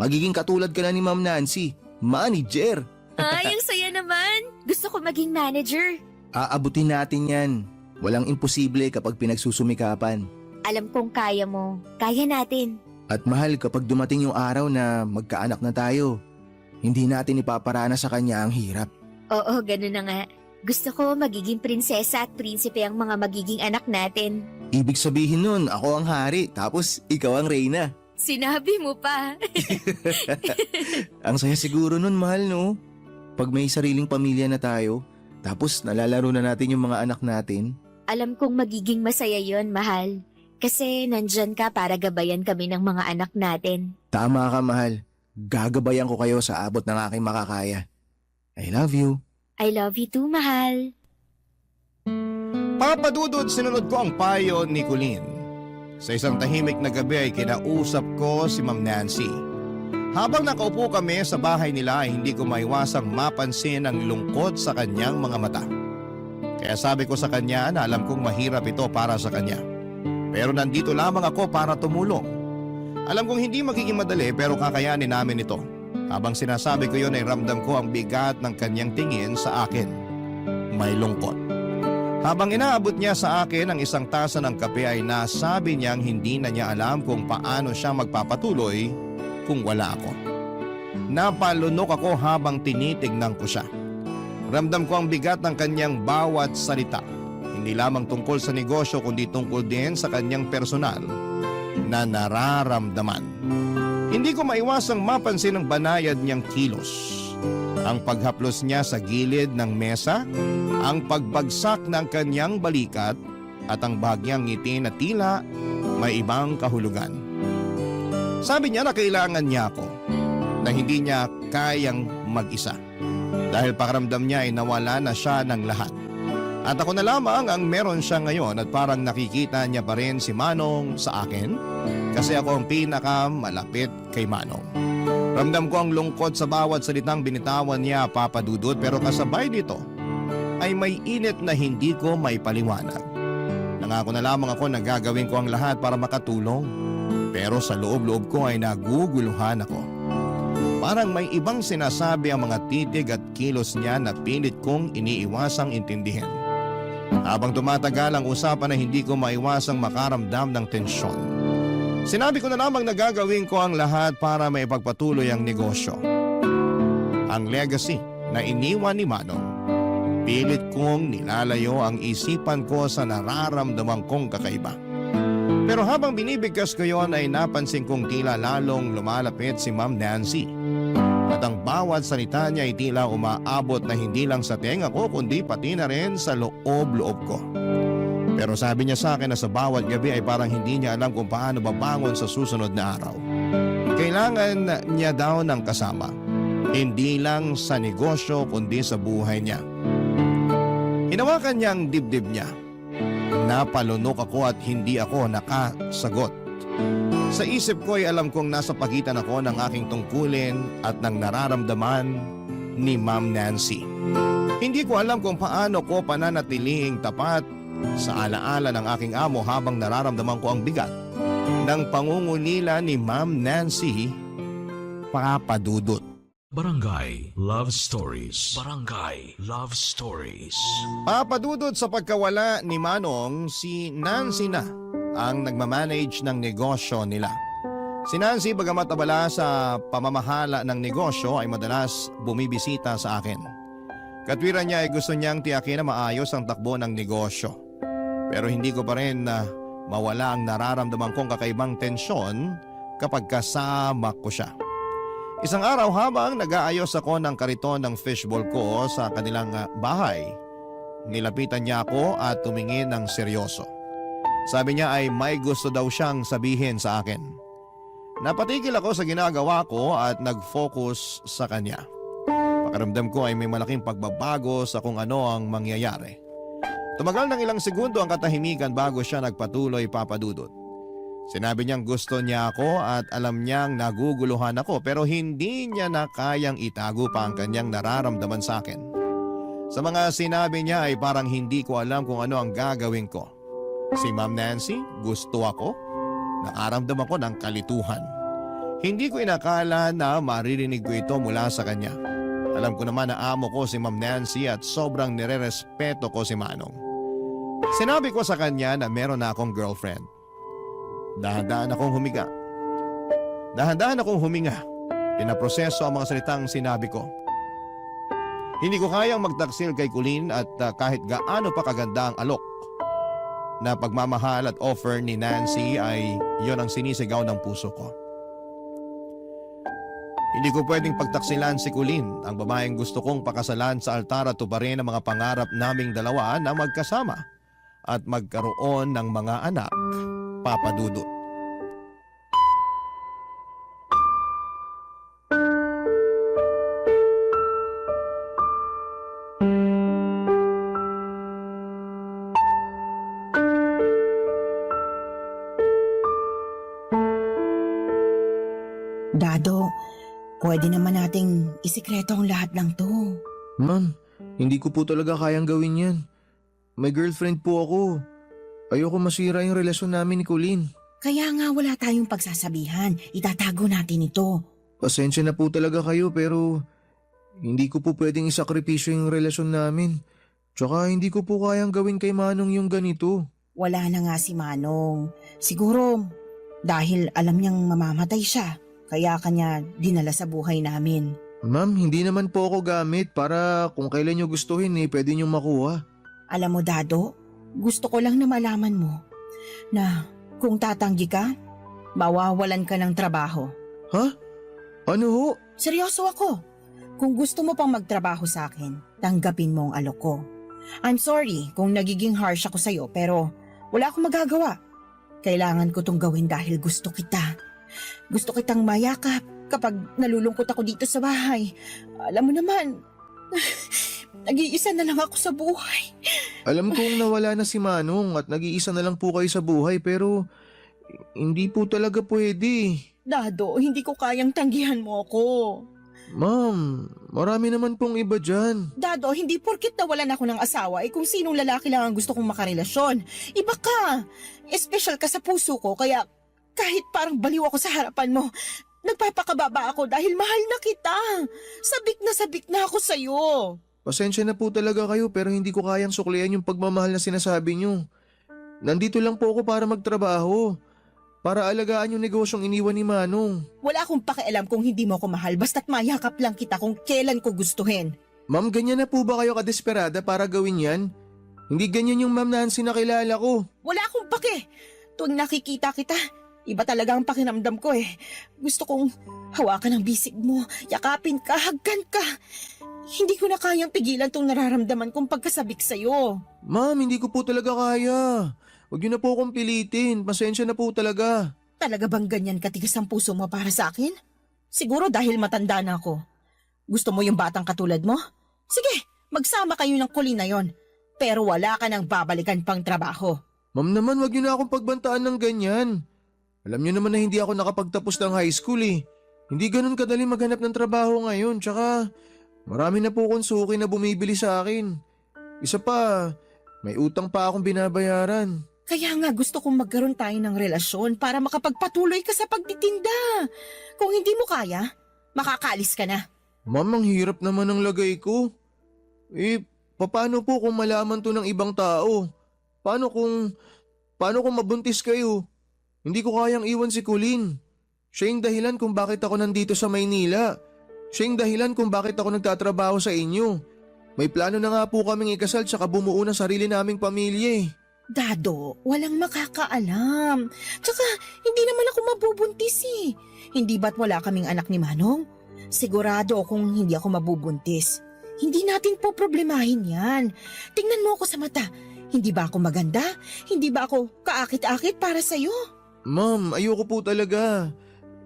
Magiging katulad ka na ni Ma'am Nancy, manager. Ay, ang saya naman. Gusto ko maging manager. Aabutin natin yan. Walang imposible kapag pinagsusumikapan. Alam kong kaya mo. Kaya natin. At mahal, kapag dumating yung araw na magkaanak na tayo, hindi natin ipaparana sa kanya ang hirap. Oo, ganun na nga. Gusto ko magiging prinsesa at prinsipe ang mga magiging anak natin. Ibig sabihin nun, ako ang hari, tapos ikaw ang reyna. Sinabi mo pa. Ang saya siguro nun, mahal, no? Pag may sariling pamilya na tayo, Tapos nalalaro na natin yung mga anak natin. Alam kong magiging masaya yon, mahal. Kasi nandyan ka para gabayan kami ng mga anak natin. Tama ka, mahal. Gagabayan ko kayo sa abot ng aking makakaya. I love you. I love you too, mahal. Papadudod, sinunod ko ang payo ni Colleen. Sa isang tahimik na gabi ay kinausap ko si Ma'am Nancy. Habang nakaupo kami sa bahay nila ay hindi ko maiwasang mapansin ang lungkot sa kanyang mga mata. Kaya sabi ko sa kanya na alam kong mahirap ito para sa kanya. Pero nandito lamang ako para tumulong. Alam kong hindi magiging madali pero kakayanin namin ito. Habang sinasabi ko yun ay ramdam ko ang bigat ng kanyang tingin sa akin. May lungkot. Habang inaabot niya sa akin ang isang tasa ng kape ay nasabi niyang hindi na niya alam kung paano siya magpapatuloy kung wala ako. Napalunok ako habang tinitignan ko siya. Ramdam ko ang bigat ng kanyang bawat salita. Hindi lamang tungkol sa negosyo kundi tungkol din sa kanyang personal na nararamdaman. Hindi ko maiwasang mapansin ang banayad niyang kilos. Ang paghaplos niya sa gilid ng mesa, ang pagbagsak ng kanyang balikat at ang bahagyang ngiti na tila may ibang kahulugan. Sabi niya na kailangan niya ako, na hindi niya kayang mag-isa. Dahil pakiramdam niya ay nawala na siya ng lahat. At ako na lamang ang meron siya ngayon at parang nakikita niya pa rin si Manong sa akin kasi ako ang pinakamalapit kay Manong. Ramdam ko ang lungkot sa bawat salitang binitawan niya, Papa Dudut, pero kasabay dito ay may init na hindi ko may paliwanag. Nangako na lamang ako na gagawin ko ang lahat para makatulong. Pero sa loob-loob ko ay naguguluhan ako. Parang may ibang sinasabi ang mga titig at kilos niya na pilit kong iniiwasang intindihin. Habang tumatagal ang usapan ay hindi ko maiwasang makaramdam ng tensyon. Sinabi ko na lamang na gagawin ko ang lahat para maipagpatuloy ang negosyo. Ang legacy na iniwan ni Manong, pilit kong nilalayo ang isipan ko sa nararamdaman kong kakaiba. Pero habang binibigkas ko yon ay napansin kong tila lalong lumalapit si Ma'am Nancy. At ang bawat salita niya ay tila umaabot na hindi lang sa tenga ko kundi pati na rin sa loob-loob ko. Pero sabi niya sa akin na sa bawat gabi ay parang hindi niya alam kung paano babangon sa susunod na araw. Kailangan niya daw ng kasama. Hindi lang sa negosyo kundi sa buhay niya. Hinawakan niya ang dibdib niya. Napalunok ako at hindi ako nakasagot. Sa isip ko ay alam kong nasa pagitan ako ng aking tungkulin at ng nararamdaman ni Ma'am Nancy. Hindi ko alam kung paano ko pananatiling tapat sa alaala ng aking amo habang nararamdaman ko ang bigat ng pangungulila ni Ma'am Nancy, Papa Dudut. Barangay Love Stories. Barangay Love Stories. Papadudod sa pagkawala ni Manong, si Nancy na ang nagmamanage ng negosyo nila. Si Nancy, bagamat abala sa pamamahala ng negosyo, ay madalas bumibisita sa akin. Katwiran niya ay gusto niyang tiyakin na maayos ang takbo ng negosyo. Pero hindi ko pa rin mawala ang nararamdaman kong kakaibang tensyon kapag kasama ko siya. Isang araw habang nag-aayos ako ng kariton ng fishbowl ko sa kanilang bahay, nilapitan niya ako at tumingin ng seryoso. Sabi niya ay may gusto daw siyang sabihin sa akin. Napatigil ako sa ginagawa ko at nag-focus sa kanya. Pakiramdam ko ay may malaking pagbabago sa kung ano ang mangyayari. Tumagal ng ilang segundo ang katahimikan bago siya nagpatuloy, Papa Dudut. Sinabi niyang gusto niya ako at alam niyang naguguluhan ako pero hindi niya na kayang itago pa ang kanyang nararamdaman sa akin. Sa mga sinabi niya ay parang hindi ko alam kung ano ang gagawin ko. Si Ma'am Nancy, gusto ako? Nakaramdam ako ng kalituhan. Hindi ko inakala na maririnig ko ito mula sa kanya. Alam ko naman na amo ko si Ma'am Nancy at sobrang nirerespeto ko si Manong. Sinabi ko sa kanya na meron na akong girlfriend. Dahan-dahan akong humiga. Dahan-dahan akong huminga. Pinaproseso ang mga salitang sinabi ko. Hindi ko kayang magtaksil kay Colleen at kahit gaano pa kaganda ang alok na pagmamahal at offer ni Nancy ay yon ang sinisigaw ng puso ko. Hindi ko pwedeng pagtaksilan si Colleen, ang babaeng gusto kong pakasalan sa altar at tuparin ang mga pangarap naming dalawa na magkasama at magkaroon ng mga anak, Papa Dudut. Dado, pwede naman nating isikreto ang lahat ng to. Ma'am, hindi ko po talaga kayang gawin yan. May girlfriend po ako. Ayoko masira yung relasyon namin ni Colleen. Kaya nga wala tayong pagsasabihan. Itatago natin ito. Pasensya na po talaga kayo pero hindi ko po pwedeng isakripisyo yung relasyon namin. Tsaka hindi ko po kayang gawin kay Manong yung ganito. Wala na nga si Manong. Siguro dahil alam niyang mamamatay siya. Kaya kanya dinala sa buhay namin. Ma'am, hindi naman po ako gamit para kung kailan nyo gustuhin pwede nyo makuha. Alam mo, Dado, gusto ko lang na malaman mo na kung tatanggi ka, mawawalan ka ng trabaho. Ha? Ano ho? Seryoso ako. Kung gusto mo pang magtrabaho sa akin, tanggapin mo ang alok ko. I'm sorry kung nagiging harsh ako sa'yo pero wala akong magagawa. Kailangan ko tong gawin dahil gusto kita. Gusto kitang mayakap kapag nalulungkot ako dito sa bahay. Alam mo naman, nag-iisa na lang ako sa buhay. Alam kong nawala na si Manong at nag-iisa na lang po kayo sa buhay pero hindi po talaga pwede. Dado, hindi ko kayang tanggihan mo ako. Ma'am, marami naman pong iba dyan. Dado, hindi porkit nawalan ako ng asawa kung sinong lalaki lang ang gusto kong makarelasyon. Iba ka. Espesyal ka sa puso ko kaya kahit parang baliw ako sa harapan mo, nagpapakababa ako dahil mahal na kita. Sabik na ako sa'yo. Pasensya na po talaga kayo pero hindi ko kayang suklian yung pagmamahal na sinasabi nyo. Nandito lang po ako para magtrabaho. Para alagaan yung negosyong iniwan ni Manong. Wala akong pakialam kung hindi mo ako mahal basta't mayakap lang kita kung kailan ko gustuhin. Ma'am, ganyan na po ba kayo kadesperada para gawin yan? Hindi ganyan yung Ma'am Nancy na kilala ko. Wala akong pake. Tuwing nakikita kita, iba talaga ang pakiramdam ko eh. Gusto kong hawakan ang bisig mo, yakapin ka, hagkan ka. Hindi ko na kayang pigilan tong nararamdaman kong pagkasabik sa'yo. Ma'am, hindi ko po talaga kaya. Huwag niyo na po akong pilitin. Pasensya na po talaga. Talaga bang ganyan katigas ang puso mo para sa akin? Siguro dahil matanda na ako. Gusto mo yung batang katulad mo? Sige, magsama kayo ng Colleen na yon. Pero wala ka nang babalikan pang trabaho. Ma'am naman, huwag niyo na akong pagbantaan ng ganyan. Alam niyo naman na hindi ako nakapagtapos ng high school eh. Hindi ganun kadali maghanap ng trabaho ngayon. Tsaka marami na po akong suki na bumibili sa akin. Isa pa, may utang pa akong binabayaran. Kaya nga gusto kong magkaroon tayo ng relasyon para makapagpatuloy ka sa pagtitinda. Kung hindi mo kaya, makakaalis ka na. Ma'am, ang hirap naman ng lagay ko. Paano po kung malaman to ng ibang tao? Paano kung mabuntis kayo? Hindi ko kayang iwan si Colleen. Siya yung dahilan kung bakit ako nandito sa Maynila. Siya yung dahilan kung bakit ako nagtatrabaho sa inyo. May plano na nga po kaming ikasal tsaka bumuo ng sarili naming pamilya eh. Dado, walang makakaalam. Tsaka, hindi naman ako mabubuntis eh. Hindi ba't wala kaming anak ni Manong? Sigurado kung hindi ako mabubuntis. Hindi natin po problemahin yan. Tingnan mo ako sa mata. Hindi ba ako maganda? Hindi ba ako kaakit-akit para sa'yo? Ma'am, ayoko po talaga.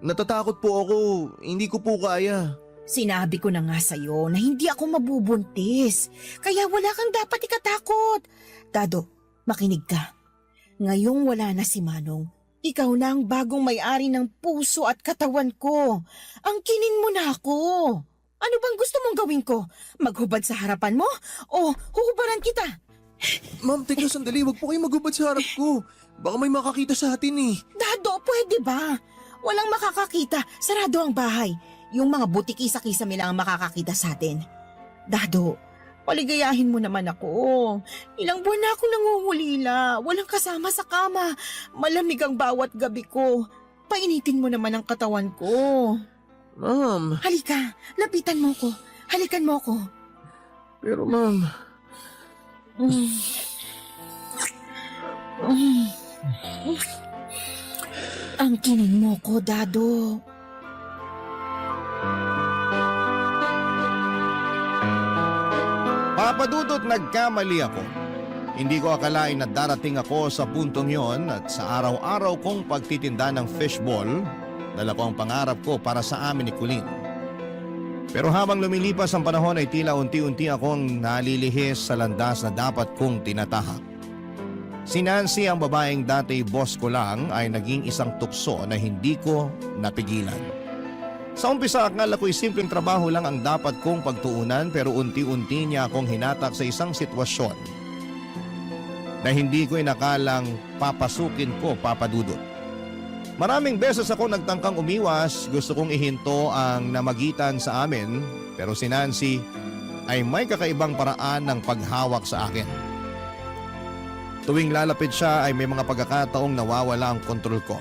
Natatakot po ako. Hindi ko po kaya. Sinabi ko na nga sa'yo na hindi ako mabubuntis. Kaya wala kang dapat ikatakot. Dado, makinig ka. Ngayong wala na si Manong, ikaw na ang bagong may-ari ng puso at katawan ko. Angkinin mo na ako. Ano bang gusto mong gawin ko? Maghubad sa harapan mo? O huhubaran kita? Ma'am, teka sandali. Huwag po kayo magubad sa harap ko. Baka may makakita sa atin eh. Dado, pwede ba? Walang makakakita. Sarado ang bahay. Yung mga butiki-sa-kisame lang ang makakakita sa atin. Dado, paligayahin mo naman ako. Ilang buwan na akong nangungulila. Walang kasama sa kama. Malamig ang bawat gabi ko. Painitin mo naman ang katawan ko. Ma'am. Halika, lapitan mo ko. Halikan mo ko. Pero ma'am. Ang kinin mo ko, Dado. Papadudot, nagkamali ako. Hindi ko akalain na darating ako sa puntong yon at sa araw-araw kong pagtitinda ng fishball, dala ko ang pangarap ko para sa amin ni Colleen. Pero habang lumilipas ang panahon ay tila unti-unti akong nalilihis sa landas na dapat kong tinatahak. Si Nancy, ang babaeng dati boss ko lang, ay naging isang tukso na hindi ko napigilan. Sa umpisa, akala ko'y simpleng trabaho lang ang dapat kong pagtuunan, pero unti-unti niya akong hinatak sa isang sitwasyon na hindi ko inakalang papasukin ko, Papadudot. Maraming beses ako nagtangkang umiwas, gusto kong ihinto ang namagitan sa amin, pero si Nancy ay may kakaibang paraan ng paghawak sa akin. Tuwing lalapit siya ay may mga pagkakataong nawawala ang kontrol ko.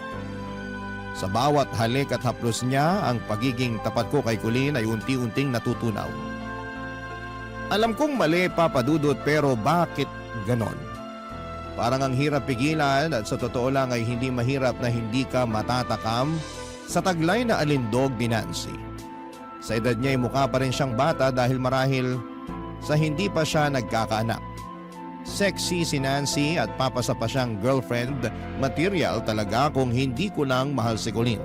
Sa bawat halik at haplos niya, ang pagiging tapat ko kay Colleen ay unti-unting natutunaw. Alam kong mali, Papadudot, pero bakit ganon? Parang ang hirap pigilan at sa totoo lang ay hindi mahirap na hindi ka matatakam sa taglay na alindog ni Nancy. Sa edad niya ay mukha pa rin siyang bata dahil marahil sa hindi pa siya nagkakaanak. Sexy si Nancy at papasa pa siyang girlfriend material talaga kung hindi ko lang mahal si Colleen.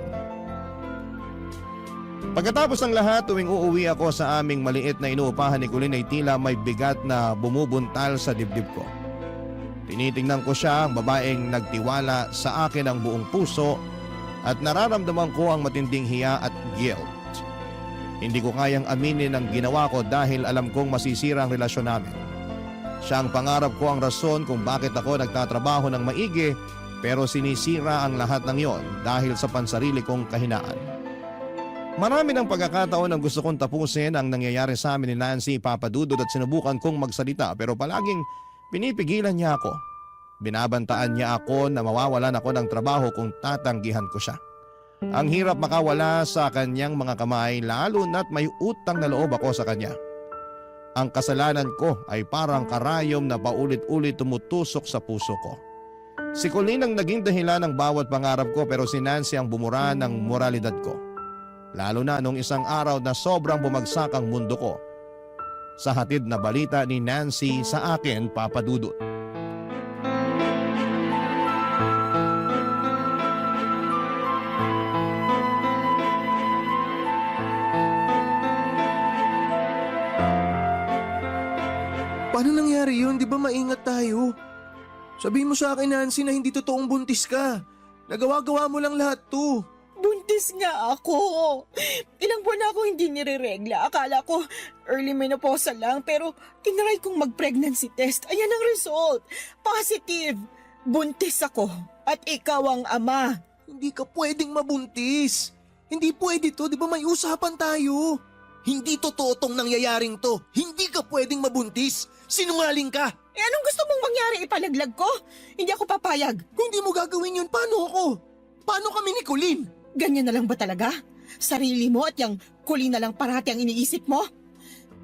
Pagkatapos ng lahat, tuwing uuwi ako sa aming maliit na inuupahan ni Colleen ay tila may bigat na bumubuntal sa dibdib ko. Tinitingnan ko siya, ang babaeng nagtiwala sa akin ang buong puso at nararamdaman ko ang matinding hiya at guilt. Hindi ko kayang aminin ang ginawa ko dahil alam kong masisira ang relasyon namin. Siya ang pangarap ko, ang rason kung bakit ako nagtatrabaho ng maigi, pero sinisira ang lahat ng yon dahil sa pansarili kong kahinaan. Marami ng pagkakataon ang gusto kong tapusin ang nangyayari sa amin ni Nancy, Papadudod, at sinubukan kong magsalita pero palaging pinipigilan niya ako. Binabantaan niya ako na mawawalan ako ng trabaho kung tatanggihan ko siya. Ang hirap makawala sa kanyang mga kamay lalo na't may utang na loob ako sa kanya. Ang kasalanan ko ay parang karayom na paulit-ulit tumutusok sa puso ko. Si Colleen ang naging dahilan ng bawat pangarap ko pero si Nancy ang bumura ng moralidad ko. Lalo na nung isang araw na sobrang bumagsak ang mundo ko sa hatid na balita ni Nancy sa akin, Papadudot. Paano nangyari yun? Di ba maingat tayo? Sabihin mo sa akin, Nancy, na hindi totoong buntis ka. Nagawa-gawa mo lang lahat to. Buntis nga ako. Ilang buwan na ako hindi nireregla. Akala ko early menopausal lang pero tinry kong mag-pregnancy test. Ayan ang result. Positive. Buntis ako at ikaw ang ama. Hindi ka pwedeng mabuntis. Hindi pwede to, di ba may usapan tayo? Hindi totoo tong nangyayaring to. Hindi ka pwedeng mabuntis. Sinungaling ka. Eh anong gusto mong mangyari? Ipalaglag ko? Hindi ako papayag. Kung di mo gagawin yun, paano ako? Paano kami ni Colleen? Ganyan na lang ba talaga? Sarili mo at yung Colleen na lang parati ang iniisip mo?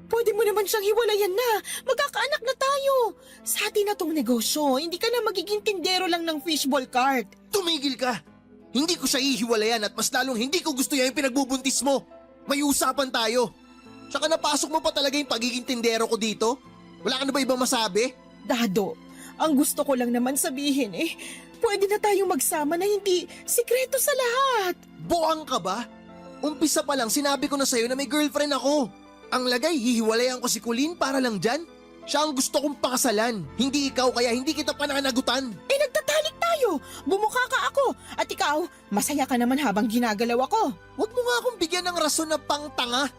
Pwede mo naman siyang hiwalayan na. Magkakaanak na tayo. Sa atin na tong negosyo. Hindi ka na magiging tindero lang ng fishball cart. Tumigil ka. Hindi ko siya ihiwalayan at mas lalong hindi ko gusto yan yung pinagbubuntis mo. May usapan tayo. Tsaka napasok mo pa talaga yung pagiging tindero ko dito? Wala ka na ba ibang masabi? Dado, ang gusto ko lang naman sabihin pwede na tayong magsama na hindi sikreto sa lahat. Buang ka ba? Umpisa pa lang sinabi ko na sa'yo na may girlfriend ako. Ang lagay, hihiwalayan ko si Colleen para lang dyan? Siya ang gusto kong pakasalan. Hindi ikaw, kaya hindi kita pananagutan. Nagtatalik tayo. Bumukha ka ako. At ikaw, masaya ka naman habang ginagalaw ako. Huwag mo nga akong bigyan ng rason na pangtanga.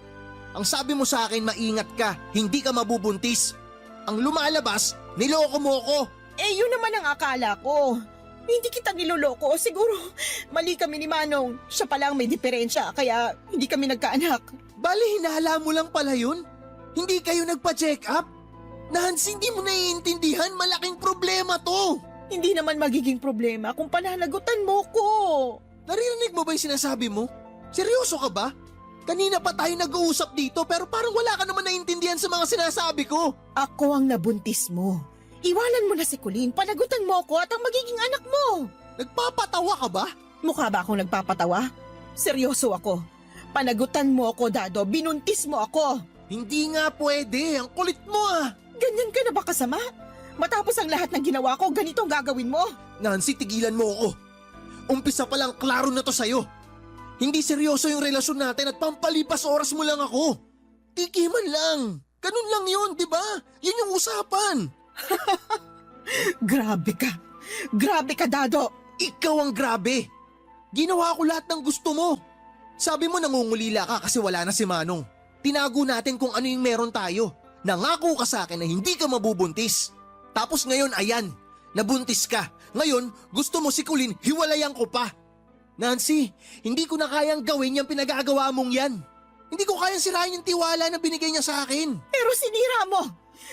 Ang sabi mo sa akin, maingat ka, hindi ka mabubuntis. Ang lumalabas, niloko mo ko. Yun naman ang akala ko. Hindi kita niloloko. Siguro, mali kami ni Manong. Siya palang may diferensya, kaya hindi kami nagkaanak. Bali, hinala mo lang pala yun? Hindi kayo nagpa-check up? Nancy, hindi mo naiintindihan, malaking problema to. Hindi naman magiging problema kung pananagutan mo ko. Naririnig mo ba yung sinasabi mo? Seryoso ka ba? Kanina pa tayo nag-uusap dito pero parang wala ka naman naiintindihan sa mga sinasabi ko. Ako ang nabuntis mo. Iwanan mo na si Colleen, panagutan mo ako at ang magiging anak mo. Nagpapatawa ka ba? Mukha ba akong nagpapatawa? Seryoso ako. Panagutan mo ako, Dado. Binuntis mo ako. Hindi nga pwede, ang kulit mo ah. Ganyan ka na ba kasama? Matapos ang lahat ng ginawa ko, ganito ang gagawin mo? Nancy, tigilan mo ako. Umpisa pa lang klaro na to sa'yo. Hindi seryoso yung relasyon natin at pampalipas oras mo lang ako. Tikiman lang. Ganun lang yun, di ba? Yun yung usapan. Grabe ka. Grabe ka, Dado. Ikaw ang grabe. Ginawa ko lahat ng gusto mo. Sabi mo nangungulila ka kasi wala na si Manong. Tinago natin kung ano yung meron tayo. Nangako ka sa akin na hindi ka mabubuntis. Tapos ngayon ayan, nabuntis ka. Ngayon, gusto mo si Colleen, hiwalayan ko pa. Nancy, hindi ko na kayang gawin yung pinagagawa mong yan. Hindi ko kayang sirain yung tiwala na binigay niya sa akin. Pero sinira mo.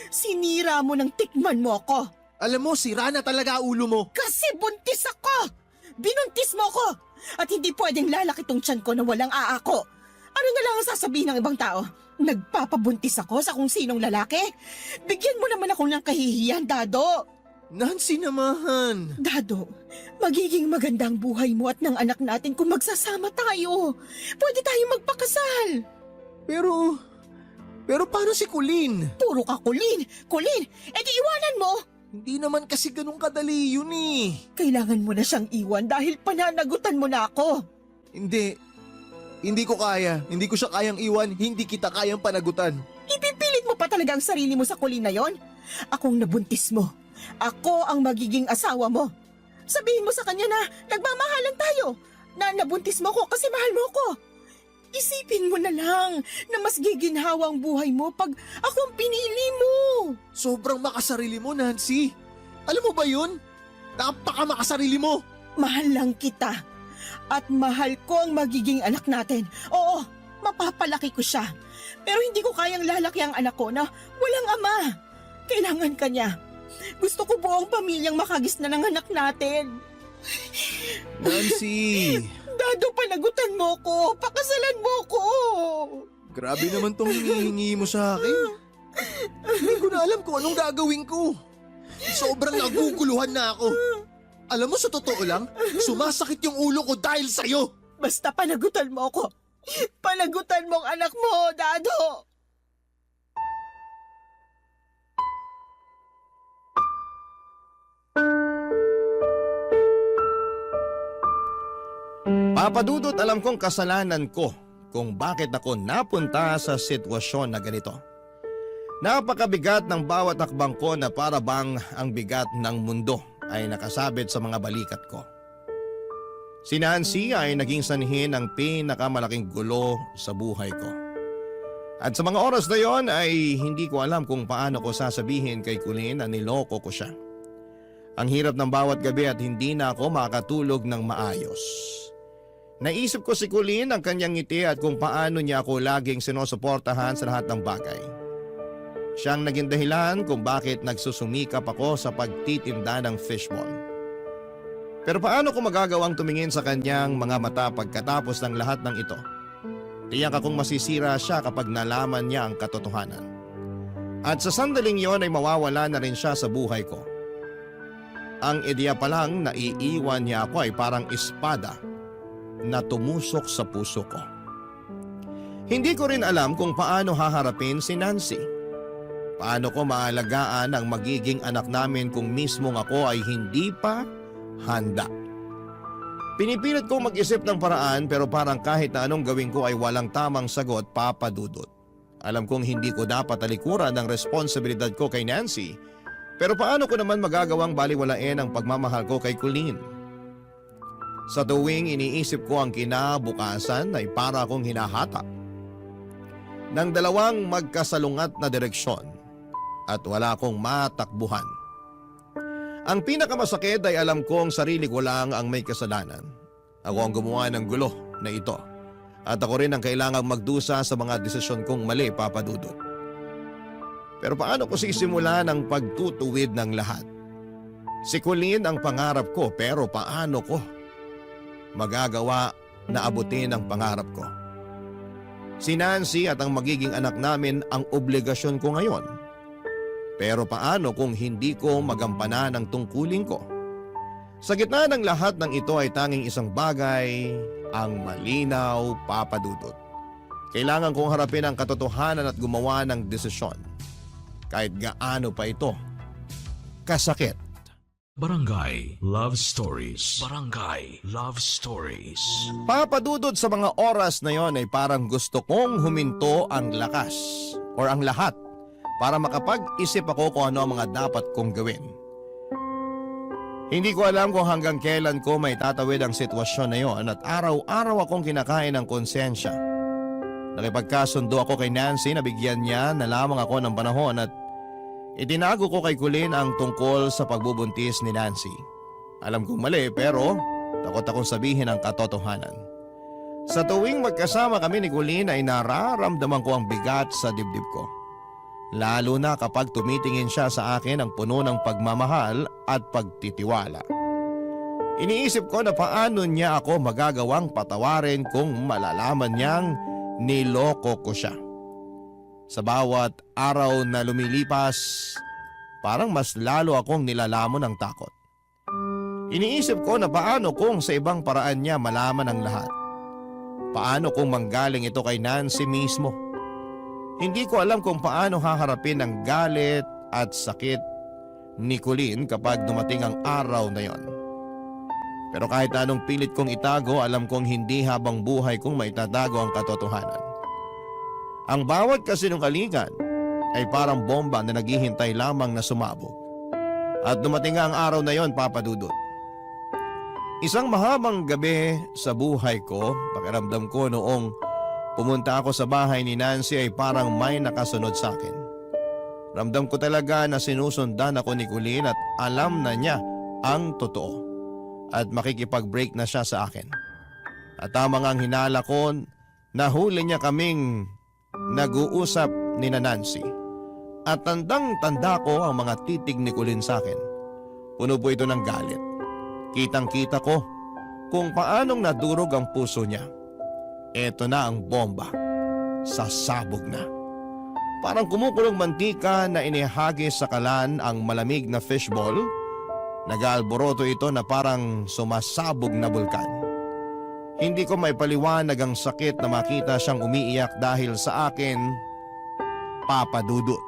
Sinira mo nang tikman mo ako. Alam mo, sira na talaga ulo mo. Kasi buntis ako. Binuntis mo ako. At hindi pwedeng lalaki tong tiyan ko na walang aako. Ano na lang ang sasabihin ng ibang tao? Nagpapabuntis ako sa kung sinong lalaki? Bigyan mo naman ako ng kahihiyan, Dado. Nancy naman. Dado, magiging magandang buhay mo at ng anak natin kung magsasama tayo. Pwede tayong magpakasal. Pero paano si Colleen? Puro ka kulin. Kulin, edi iwanan mo. Hindi naman kasi ganun kadali yun eh. Kailangan mo na siyang iwan dahil pananagutan mo na ako. Hindi ko kaya. Hindi ko siya kayang iwan. Hindi kita kayang panagutan. Ipipilit mo pa talaga ang sarili mo sa kulin na yon? Akong nabuntis mo. Ako ang magiging asawa mo. Sabihin mo sa kanya na nagmamahalan tayo. Na nabuntis mo ko kasi mahal mo ko. Isipin mo na lang na mas giginhawa ang buhay mo pag ako ang pinili mo. Sobrang makasarili mo, Nancy. Alam mo ba yun? Napaka makasarili mo. Mahal lang kita. At mahal ko ang magiging anak natin. Oo, mapapalaki ko siya. Pero hindi ko kayang lalaki ang anak ko na walang ama. Kailangan ka niya. Gusto ko buong pamilyang makagisna ng anak natin. Nancy. Dado, panagutan mo ko. Pakasalan mo ko. Grabe naman tong hinihingi mo sa akin. Hindi ko na alam kung anong gagawin ko. Sobrang naguguluhan na ako. Alam mo, sa totoo lang, sumasakit yung ulo ko dahil sa'yo. Basta panagutan mo ko. Panagutan mo ang anak mo, Dado. Papadudot, alam kong kasalanan ko kung bakit ako napunta sa sitwasyon na ganito. Napakabigat ng bawat hakbang ko na para bang ang bigat ng mundo ay nakasabit sa mga balikat ko. Si Nancy ay naging sanhi ng pinakamalaking gulo sa buhay ko. At sa mga oras na yon ay hindi ko alam kung paano ko sasabihin kay Colleen na niloko ko siya. Ang hirap ng bawat gabi at hindi na ako makatulog ng maayos. Naisip ko si Colleen, ang kanyang ngiti at kung paano niya ako laging sinusuportahan sa lahat ng bagay. Siyang naging dahilan kung bakit nagsusumikap ako sa pagtitinda ng fishball. Pero paano ko magagawang tumingin sa kanyang mga mata pagkatapos ng lahat ng ito? Tiyak akong masisira siya kapag nalaman niya ang katotohanan. At sa sandaling yon ay mawawala na rin siya sa buhay ko. Ang ideya pa lang na iiwan niya ako ay parang espada na tumusok sa puso ko. Hindi ko rin alam kung paano haharapin si Nancy. Paano ko maalagaan ang magiging anak namin kung mismong ako ay hindi pa handa. Pinipilit ko mag-isip ng paraan pero parang kahit na anong gawin ko ay walang tamang sagot, Papa Dudut. Alam kong hindi ko dapat talikuran ang responsibilidad ko kay Nancy, pero paano ko naman magagawang baliwalain ang pagmamahal ko kay Colleen? Sa tuwing iniisip ko ang kinabukasan ay para akong hinahatak ng dalawang magkasalungat na direksyon at wala akong matakbuhan. Ang pinakamasakit ay alam kong sarili ko lang ang may kasalanan. Ako ang gumawa ng gulo na ito at ako rin ang kailangang magdusa sa mga desisyon kong mali, Papa Dudut. Pero paano ko sisimulan ang pagtutuwid ng lahat? Si Colleen ang pangarap ko pero paano ko magagawa na abutin ang pangarap ko? Si Nancy at ang magiging anak namin ang obligasyon ko ngayon. Pero paano kung hindi ko magampanan ang tungkulin ko? Sa gitna ng lahat ng ito ay tanging isang bagay ang malinaw, Papa Dudut. Kailangan kong harapin ang katotohanan at gumawa ng desisyon. kahit gaano pa ito kasakit. Barangay Love Stories. Barangay Love Stories. Papadudod sa mga oras na yon ay parang gusto kong huminto ang lakas or ang lahat para makapag-isip ako kung ano ang mga dapat kong gawin. Hindi ko alam kung hanggang kailan ko may tatawid ang sitwasyon na yon at araw-araw akong kinakain ng konsensya. Nakipagkasundo ako kay Nancy na bigyan niya na lamang ako ng panahon at itinago ko kay Colleen ang tungkol sa pagbubuntis ni Nancy. Alam kong mali pero takot akong sabihin ang katotohanan. Sa tuwing magkasama kami ni Colleen ay nararamdaman ko ang bigat sa dibdib ko. Lalo na kapag tumitingin siya sa akin ang puno ng pagmamahal at pagtitiwala. Iniisip ko na paano niya ako magagawang patawarin kung malalaman niyang niloko ko siya. Sa bawat araw na lumilipas, parang mas lalo akong nilalamon ng takot. Iniisip ko na paano kung sa ibang paraan niya malaman ang lahat. Paano kung manggaling ito kay Nancy mismo? Hindi ko alam kung paano haharapin ang galit at sakit ni Colleen kapag dumating ang araw na yon. Pero kahit anong pilit kong itago, alam kong hindi habang buhay kong maitatago ang katotohanan. Ang bawat kasinungalingan ay parang bomba na naghihintay lamang na sumabog. At dumating nga ang araw na yon, Papa Dudut. Isang mahabang gabi sa buhay ko, pakiramdam ko noong pumunta ako sa bahay ni Nancy ay parang may nakasunod sa akin. Ramdam ko talaga na sinusundan ako ni Colleen at alam na niya ang totoo. At makikipag-break na siya sa akin. At tama nga ang hinala ko, nahuli niya kaming nag-uusap ni Nancy. At tandang-tanda ko ang mga titig ni Colleen sa akin. Puno po ito ng galit. Kitang-kita ko kung paanong nadurog ang puso niya. Eto na ang bomba. Sasabog na. Parang kumukulong mantika na inihagis sa kalan ang malamig na fishball. Nag-aalboroto ito na parang sumasabog na bulkan. Hindi ko maipaliwanag ang sakit na makita siyang umiiyak dahil sa akin, Papa Dudut.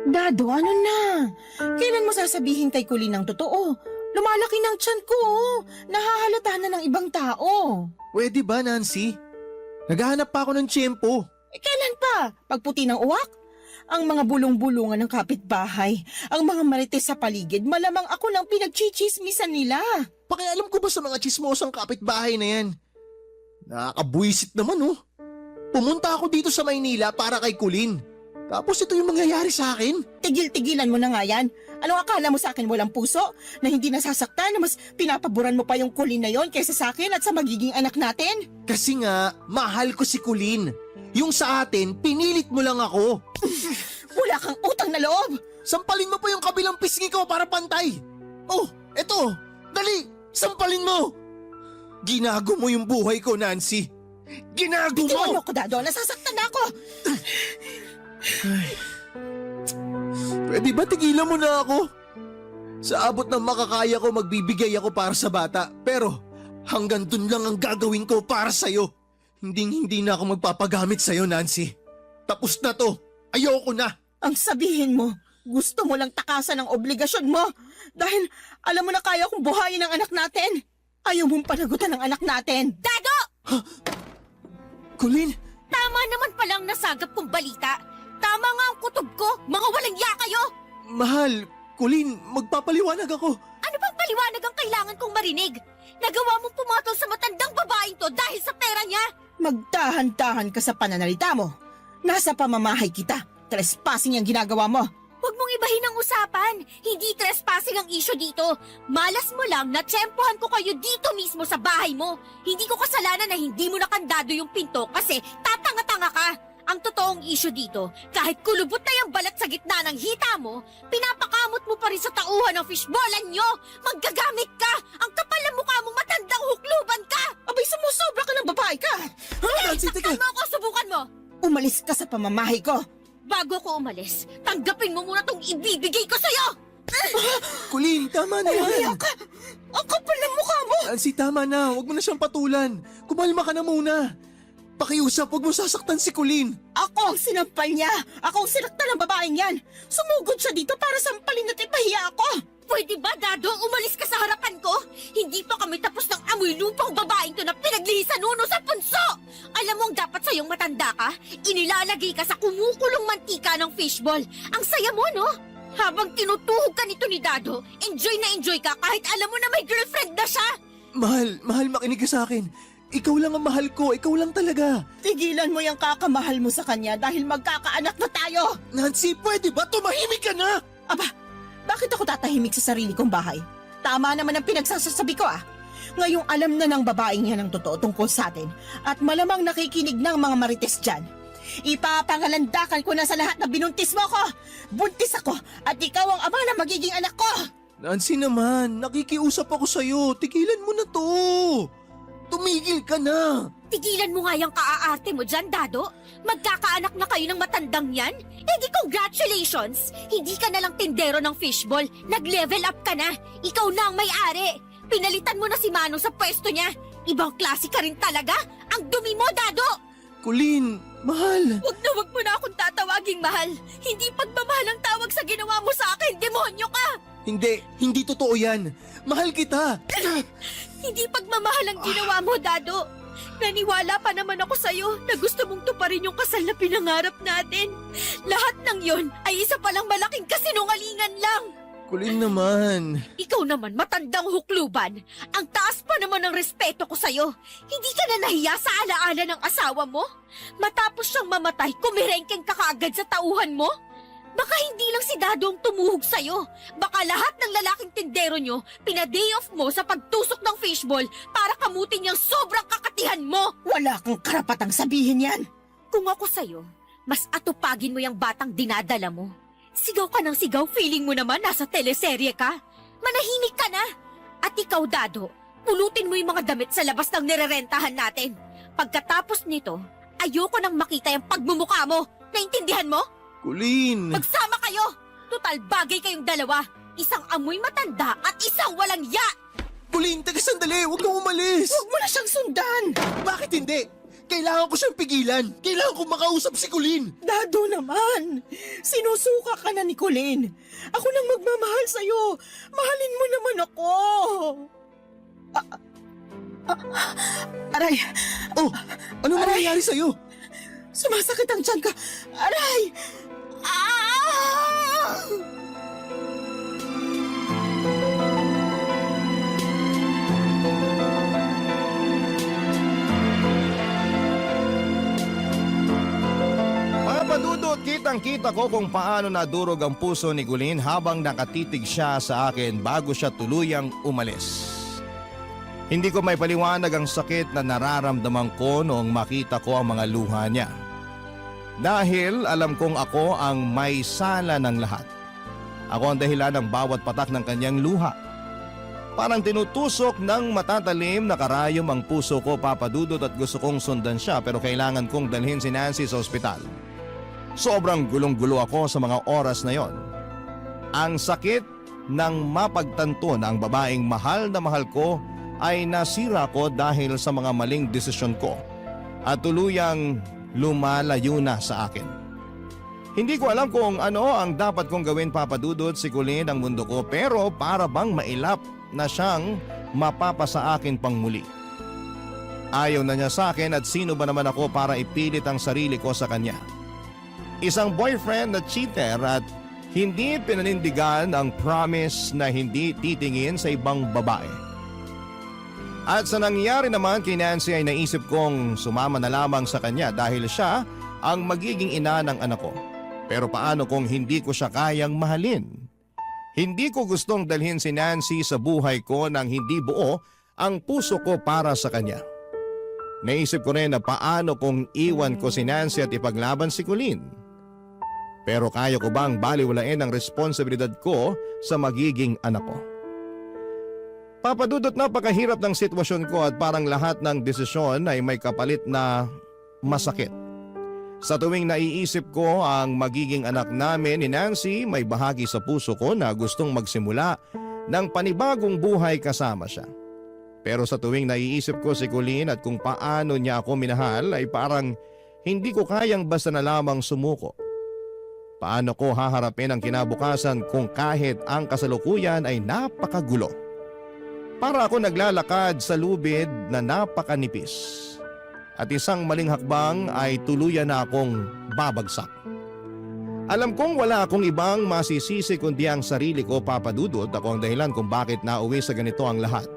Dado, ano na? Kailan mo sasabihin kay Colleen ang totoo? Lumalaki ng tiyan ko, oh. Nahahalata na ng ibang tao. Pwede ba, Nancy? Naghahanap pa ako ng tiyempo. Kailan pa? Pagputi ng uwak? Ang mga bulong-bulungan ng kapitbahay, ang mga marites sa paligid, malamang ako lang pinagchichismisan nila. Pakialam ko ba sa mga chismosang kapitbahay na yan? Nakakabuisit naman, oh. Pumunta ako dito sa Maynila para kay Colleen. Tapos ito yung mangyayari sa akin? Tigil-tigilan mo na nga yan. Anong akala mo sa akin walang puso? Na hindi nasasaktan na mas pinapaboran mo pa yung Colleen na yon kaysa sa akin at sa magiging anak natin? Kasi nga, mahal ko si Colleen. Yung sa atin, pinilit mo lang ako. Wala kang utang na loob! Sampalin mo pa yung kabilang pisngi ko para pantay. Oh, eto, dali, sampalin mo. Ginago mo yung buhay ko, Nancy. Ginago Bitiwan mo! mo ko, Dado. Nasasaktan na ako! Pwede ba tigilan mo na ako? Sa abot ng makakaya ko, magbibigay ako para sa bata. Pero hanggang dun lang ang gagawin ko para sa'yo. Hindi na ako magpapagamit sa'yo, Nancy. Tapos na to. Ayoko na. Ang sabihin mo, gusto mo lang takasan ang obligasyon mo dahil alam mo na kaya kong buhayin ang anak natin. Ayaw mong panagutan ang anak natin. Dado! Colleen, Tama naman palang nasagap kong balita. Tama nga ang kutob ko. Mga walang ya kayo. mahal. Colleen, magpapaliwanag ako. Ano bang paliwanag ang kailangan kong marinig? Nagawa mong pumatol sa matandang babaeng to dahil sa pera niya. Magdahan-dahan ka sa pananalita mo. Nasa pamamahay kita. Trespassing ang ginagawa mo. Huwag mong ibahin ang usapan. Hindi trespassing ang issue dito. Malas mo lang na tsempohan ko kayo dito mismo sa bahay mo. Hindi ko kasalanan na hindi mo nakandado yung pinto kasi tatanga-tanga ka. Ang totoong issue dito, kahit kulubot na yung balat sa gitna ng hita mo, pinapakamot mo pa rin sa tauhan ng fishballan nyo. Maggagamit ka! Ang kapal ng mukha mong matandang hukluban ka! Abay May sumusobra ka ng babae ka! Nancy, teka! Takpan mo ako, subukan mo! Umalis ka sa pamamahay ko! Bago ko umalis, tanggapin mo muna tong ibibigay ko sa'yo! Colleen, tama na Kaya yan! ka! Ang kapal ng mukha mo! Nancy, tama na. Huwag mo na siyang patulan. Kumalma ka na muna. Pakiusap, huwag mo sasaktan si Colleen. Ako ang sinampal niya! Ako ang sinaktan ng babaeng yan! Sumugod siya dito para sampalin at ipahiya ako! Pwede ba, Dado, umalis ka sa harapan ko? Hindi pa kami tapos ng amoy lupang babaeng to na pinaglihisan nuno sa punso! Alam mo ang dapat sa'yong matanda ka? Inilalagay ka sa kumukulong mantika ng fishball. Ang saya mo, no? Habang tinutuhog ka nito ni Dado, enjoy na enjoy ka kahit alam mo na may girlfriend na siya! Mahal, makinig ka sa akin. Ikaw lang ang mahal ko, ikaw lang talaga. Tigilan mo yung kakamahal mo sa kanya dahil magkakaanak na tayo! Nancy, pwede ba? Tumahimik ka na! Aba, bakit ako tatahimik sa sarili kong bahay? Tama naman ang pinagsasabi ko Ngayong alam na ng babaeng yan ang totoo tungkol sa atin at malamang nakikinig ng mga marites dyan. Ipapangalandakan ko na sa lahat na binuntis mo ko! Buntis ako at ikaw ang ama na magiging anak ko! Nancy naman, nakikiusap ako sa'yo. Tigilan mo na to. Tumigil ka na. Tigilan mo nga yung kaaarte mo dyan, Dado. Magkakaanak na kayo ng matandang yan? Eh di congratulations! Hindi ka na lang tindero ng fishball. Nag-level up ka na. Ikaw na ang may-ari. Pinalitan mo na si Manong sa pwesto niya. Ibang klase ka rin talaga. Ang dumi mo, Dado! Colleen, mahal. Wag mo na akong tatawaging mahal. Hindi pagmamahal ang tawag sa ginawa mo sa akin. Demonyo ka! Hindi totoo yan. Mahal kita. Hindi pagmamahal ang ginawa mo, Dado. Naniwala pa naman ako sa'yo na gusto mong tuparin yung kasal na pinangarap natin. Lahat ng yon ay isa palang malaking kasinungalingan lang. Colleen naman. Ikaw naman, matandang hukluban. Ang taas pa naman ng respeto ko sa'yo. Hindi ka na nahiya sa alaala ng asawa mo? Matapos siyang mamatay, kumirengkeng ka kaagad sa tauhan mo? Baka hindi lang si Dado ang tumuhog sa'yo. Baka lahat ng lalaking tindero nyo, pina-day off mo sa pagtusok ng fishball para kamutin niyang sobrang kakatihan mo. Wala kang karapatang sabihin yan! Kung ako sa'yo, mas atupagin mo yung batang dinadala mo. Sigaw ka ng sigaw, feeling mo naman nasa teleserye ka. Manahimik ka na. At ikaw, Dado, pulutin mo yung mga damit sa labas ng nirerentahan natin. Pagkatapos nito, ayoko nang makita yung pagmumukha mo. Naintindihan mo? Colleen. Magsama kayo! Total bagay kayong dalawa. Isang amoy matanda at isang walang ya! Colleen, taga sandali. Huwag kang umalis. Huwag mo na siyang sundan! Bakit hindi? Kailangan ko siyang pigilan. Kailangan ko makausap si Colleen. Dado naman! Sinusuka ka na ni Colleen. Ako nang magmamahal sa'yo. Mahalin mo naman ako. Aray! Oh, ano nangyayari sa'yo? Sumasakit ang tiyan ka. Aray! Ah! Papadudot, kitang-kita ko kung paano nadurog ang puso ni Colleen habang nakatitig siya sa akin bago siya tuluyang umalis. Hindi ko may paliwanag ang sakit na nararamdaman ko noong makita ko ang mga luha niya. Dahil alam kong ako ang may sala ng lahat. Ako ang dahilan ng bawat patak ng kanyang luha. Parang tinutusok ng matatalim na karayom ang puso ko, Papadudot, at gusto kong sundan siya pero kailangan kong dalhin si Nancy sa ospital. Sobrang gulong-gulo ako sa mga oras na yon. Ang sakit ng mapagtanto na ang babaeng mahal na mahal ko ay nasira ko dahil sa mga maling desisyon ko at tuluyang lumalayo na sa akin. Hindi ko alam kung ano ang dapat kong gawin, Papadudot, si Colleen ang mundo ko, pero para bang mailap na siyang mapapasa akin pang muli. Ayaw na niya sa akin at sino ba naman ako para ipilit ang sarili ko sa kanya. Isang boyfriend na cheater at hindi pinanindigan ang promise na hindi titingin sa ibang babae. At sa nangyari naman kay Nancy ay naisip kong sumama na lamang sa kanya dahil siya ang magiging ina ng anak ko. Pero paano kung hindi ko siya kayang mahalin? Hindi ko gustong dalhin si Nancy sa buhay ko nang hindi buo ang puso ko para sa kanya. Naisip ko rin na paano kung iwan ko si Nancy at ipaglaban si Colleen. Pero kaya ko bang baliwalain ang responsibilidad ko sa magiging anak ko? Papadudot, napakahirap ng sitwasyon ko at parang lahat ng desisyon ay may kapalit na masakit. Sa tuwing naiisip ko ang magiging anak namin ni Nancy, may bahagi sa puso ko na gustong magsimula ng panibagong buhay kasama siya. Pero sa tuwing naiisip ko si Colleen at kung paano niya ako minahal ay parang hindi ko kayang basta na lamang sumuko. Paano ko haharapin ang kinabukasan kung kahit ang kasalukuyan ay napakagulo? Para ako naglalakad sa lubid na napakanipis. At isang maling hakbang ay tuluyan na akong babagsak. Alam kong wala akong ibang masisisi kundi ang sarili ko, Papa Dudut. Ako ang dahilan kung bakit nauwi sa ganito ang lahat.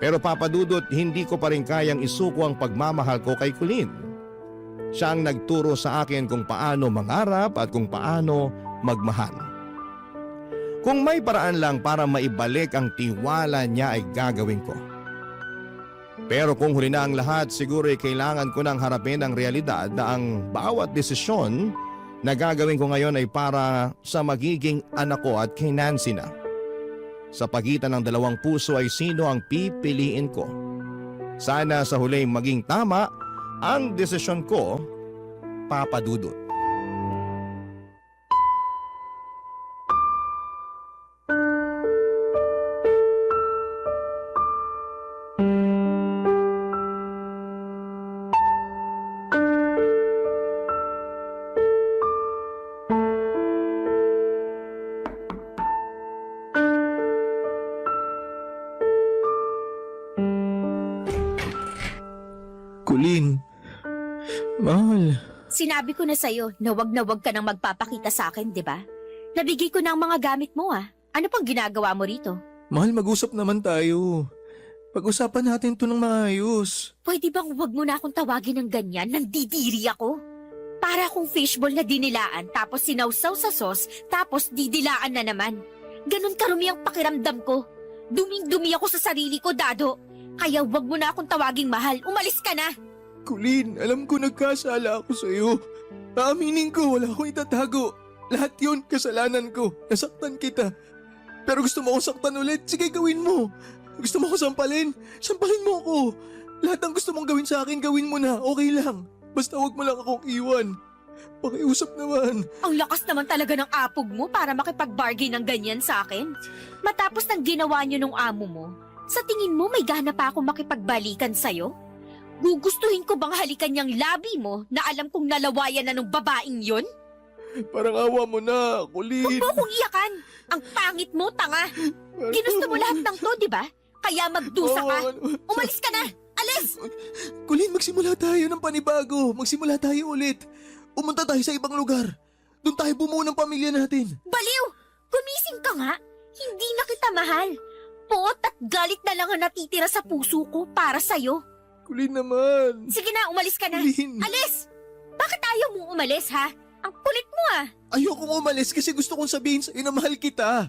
Pero Papa Dudut, hindi ko pa rin kayang isuko ang pagmamahal ko kay Colleen. Siya ang nagturo sa akin kung paano mangarap at kung paano magmahal. Kung may paraan lang para maibalik ang tiwala niya ay gagawin ko. Pero kung huli na ang lahat, siguro ay kailangan ko nang harapin ang realidad na ang bawat desisyon na gagawin ko ngayon ay para sa magiging anak ko at kay Nancy na. Sa pagitan ng dalawang puso ay sino ang pipiliin ko. Sana sa huli maging tama ang desisyon ko, Papa Dudut. Colleen, mahal. Sinabi ko na sa'yo na wag ka nang magpapakita sa akin, di ba? Nabigay ko na ang mga gamit mo ah. Ano pang ginagawa mo rito? Mahal, mag-usap naman tayo. Pag-usapan natin to ng maayos. Pwede bang wag mo na akong tawagin ng ganyan? Nandidiri ako. Para akong fishball na dinilaan tapos sinawsaw sa sauce tapos didilaan na naman. Ganon karumi ang pakiramdam ko. Duming-dumi ako sa sarili ko, Dado. Kaya wag mo na akong tawaging mahal. Umalis ka na! Colleen, alam ko nagkasala ako sa'yo. Aaminin ko, wala akong itatago. Lahat yun, kasalanan ko. Nasaktan kita. Pero gusto mo akong saktan ulit, sige gawin mo. Gusto mo ako sampalin? Sampalin mo ako. Lahat ng gusto mong gawin sa akin, gawin mo na. Okay lang. Basta wag mo lang akong iwan. Pakiusap naman. Ang lakas naman talaga ng apog mo para makipag-bargain ng ganyan sa akin. Matapos ng ginawa niyo nung amo mo, sa tingin mo may gana pa akong makipagbalikan sa'yo? Gugustuhin ko bang halikan niyang labi mo na alam kong nalawayan na ng babaeng yon? Parang awa mo na, Huwag Colleen. mo akong iyakan! Ang pangit mo, tanga! Ginusto mo lahat ng to, di ba? Kaya magdusa ka! Umalis ka na! Alis! Colleen, magsimula tayo ng panibago. Magsimula tayo ulit. Umunta tayo sa ibang lugar. Doon tayo bumuo ng pamilya natin. Baliw! Gumising ka nga! Hindi na kita mahal! Puot at galit na lang ang natitira sa puso ko para sa'yo. Colleen naman. Sige na, umalis ka na! Colleen. Alis! Bakit ayaw mong umalis, ha? Ang kulit mo, ah! Ayokong umalis kasi gusto kong sabihin sa'yo na mahal kita.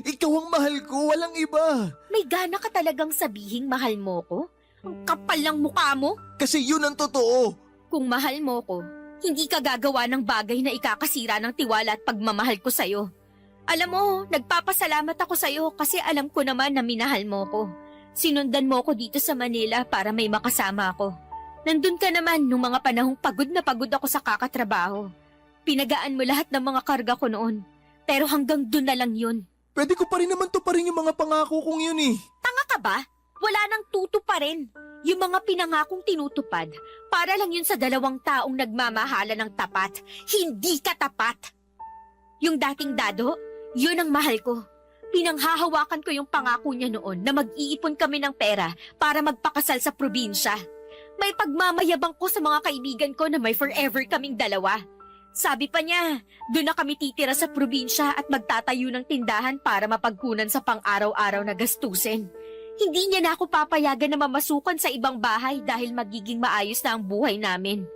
Ikaw ang mahal ko, walang iba. May gana ka talagang sabihing mahal mo ko? Ang kapal ng mukha mo? Kasi yun ang totoo. Kung mahal mo ko, hindi ka gagawa ng bagay na ikakasira ng tiwala at pagmamahal ko sa'yo. Alam mo, nagpapasalamat ako sa'yo kasi alam ko naman na minahal mo ko. Sinundan mo ko dito sa Manila para may makasama ako. Nandun ka naman nung mga panahong pagod na pagod ako sa kakatrabaho. Pinagaan mo lahat ng mga karga ko noon. Pero hanggang dun na lang yun. Pwede ko pa rin naman to pa rin yung mga pangako kong yun eh. Tanga ka ba? Wala nang tuto pa rin. Yung mga pinangakong tinutupad, para lang yun sa dalawang taong nagmamahala ng tapat. Hindi ka tapat! Yung dating Dado, yun ang mahal ko. Pinanghahawakan ko yung pangako niya noon na mag-iipon kami ng pera para magpakasal sa probinsya. May pagmamayabang ko sa mga kaibigan ko na may forever kaming dalawa. Sabi pa niya, doon na kami titira sa probinsya at magtatayo ng tindahan para mapagkunan sa pang-araw-araw na gastusin. Hindi niya na ako papayagan na mamasukan sa ibang bahay dahil magiging maayos na ang buhay namin.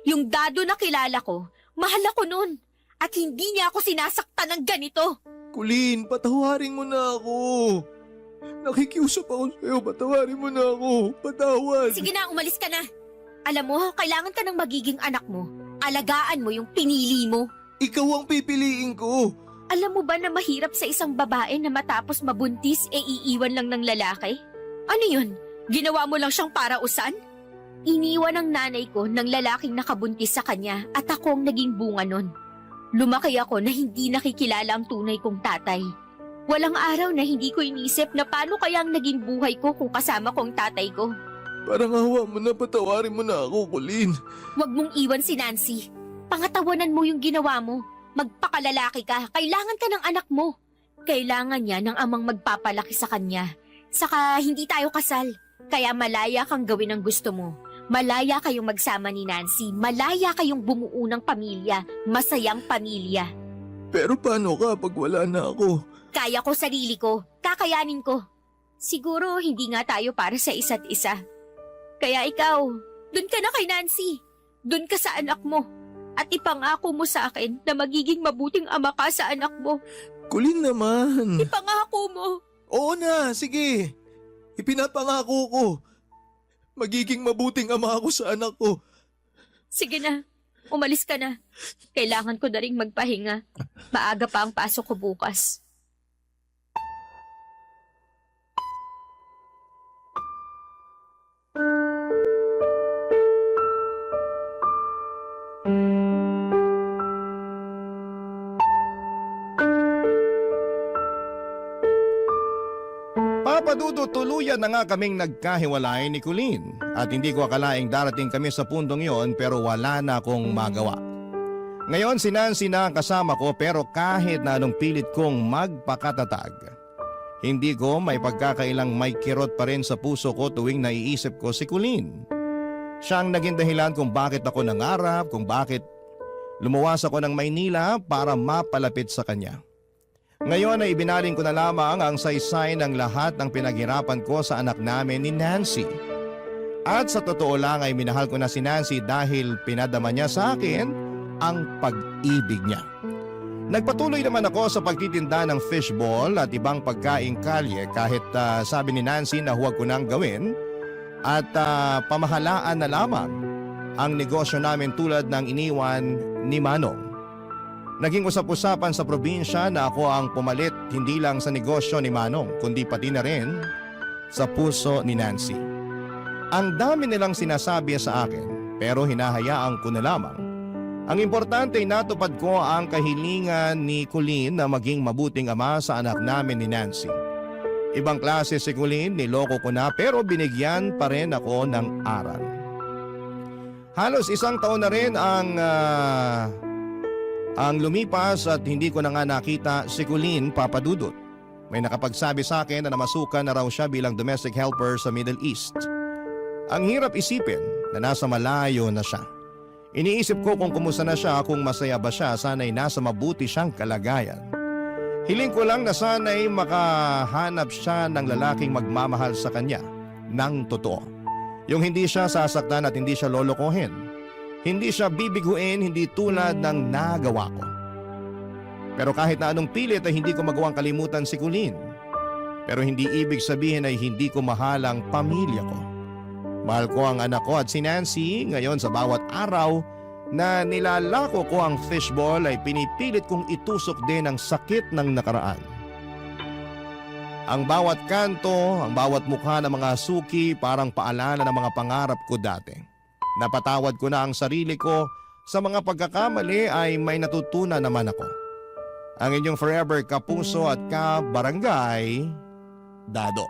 Yung Dado na kilala ko, mahal ako noon at hindi niya ako sinasaktan ng ganito. Colleen, patawarin mo na ako. Nakikiusap ako sa'yo, patawarin mo na ako. Patawad. Sige na, umalis ka na. Alam mo, kailangan ka ng magiging anak mo. Alagaan mo yung pinili mo. Ikaw ang pipiliin ko. Alam mo ba na mahirap sa isang babae na matapos mabuntis iiwan lang ng lalaki? Ano yun? Ginawa mo lang siyang parausan? Iniwan ng nanay ko ng lalaking nakabuntis sa kanya at ako ang naging bunga nun. Lumaki ako na hindi nakikilala ang tunay kong tatay. Walang araw na hindi ko inisip na paano kaya ang naging buhay ko kung kasama ko ang tatay ko. Parang awa mo na, patawarin mo na ako, Colleen. Huwag mong iwan si Nancy. Pangatawanan mo yung ginawa mo. Magpakalalaki ka. Kailangan ka ng anak mo. Kailangan niya ng amang magpapalaki sa kanya. Saka hindi tayo kasal. Kaya malaya kang gawin ang gusto mo. Malaya kayong magsama ni Nancy. Malaya kayong bumuo ng pamilya. Masayang pamilya. Pero paano ka pag wala na ako? Kaya ko sarili ko. Kakayanin ko. Siguro hindi nga tayo para sa isa't isa. Kaya ikaw, dun ka na kay Nancy. Dun ka sa anak mo. At ipangako mo sa akin na magiging mabuting ama ka sa anak mo. Colleen naman. Ipangako mo. Oo na, sige. Ipinapangako ko. Magiging mabuting ama ako sa anak ko. Sige na, umalis ka na. Kailangan ko na rin magpahinga. Maaga pa ang pasok ko bukas. Papadudo, tuluyan na nga kaming nagkahiwalay ni Colleen at hindi ko akalaing darating kami sa puntong yon pero wala na akong magawa. Ngayon si Nancy na ang kasama ko pero kahit na anong pilit kong magpakatatag, hindi ko may pagkakailang may kirot pa rin sa puso ko tuwing naiisip ko si Colleen. Siya ang naging dahilan kung bakit ako nangarap, kung bakit lumuwas ako ng Maynila para mapalapit sa kanya. Ngayon ay ibinaling ko na lamang ang saysay ng lahat ng pinaghirapan ko sa anak namin ni Nancy. At sa totoo lang ay minahal ko na si Nancy dahil pinadama niya sa akin ang pag-ibig niya. Nagpatuloy naman ako sa pagtitinda ng fishball at ibang pagkaing kalye kahit sabi ni Nancy na huwag ko nang gawin at pamahalaan na lamang ang negosyo namin tulad ng iniwan ni Manong. Naging usap-usapan sa probinsya na ako ang pumalit hindi lang sa negosyo ni Manong kundi pati na rin sa puso ni Nancy. Ang dami nilang sinasabi sa akin pero hinahayaan ko na lamang. Ang importante ay natupad ko ang kahilingan ni Colleen na maging mabuting ama sa anak namin ni Nancy. Ibang klase si Colleen, niloko ko na pero binigyan pa rin ako ng aral. Halos isang taon na rin ang lumipas at hindi ko na nga nakita si Colleen, Papadudot. May nakapagsabi sa akin na namasukan na raw siya bilang domestic helper sa Middle East. Ang hirap isipin na nasa malayo na siya. Iniisip ko kung kumusta na siya, kung masaya ba siya, sana'y nasa mabuti siyang kalagayan. Hiling ko lang na sana'y makahanap siya ng lalaking magmamahal sa kanya ng totoo. Yung hindi siya sasaktan at hindi siya lolokohin. Hindi siya bibiguin, hindi tulad ng nagawa ko. Pero kahit na anong pilit ay hindi ko magawang kalimutan si Colleen. Pero hindi ibig sabihin ay hindi ko mahal ang pamilya ko. Mahal ko ang anak ko at si Nancy. Ngayon sa bawat araw na nilalako ko ang fishball ay pinipilit kong itusok din ang sakit ng nakaraan. Ang bawat kanto, ang bawat mukha ng mga suki parang paalala ng mga pangarap ko dati. Napatawad ko na ang sarili ko, sa mga pagkakamali ay may natutunan naman ako. Ang inyong forever kapuso at kabarangay, Dado.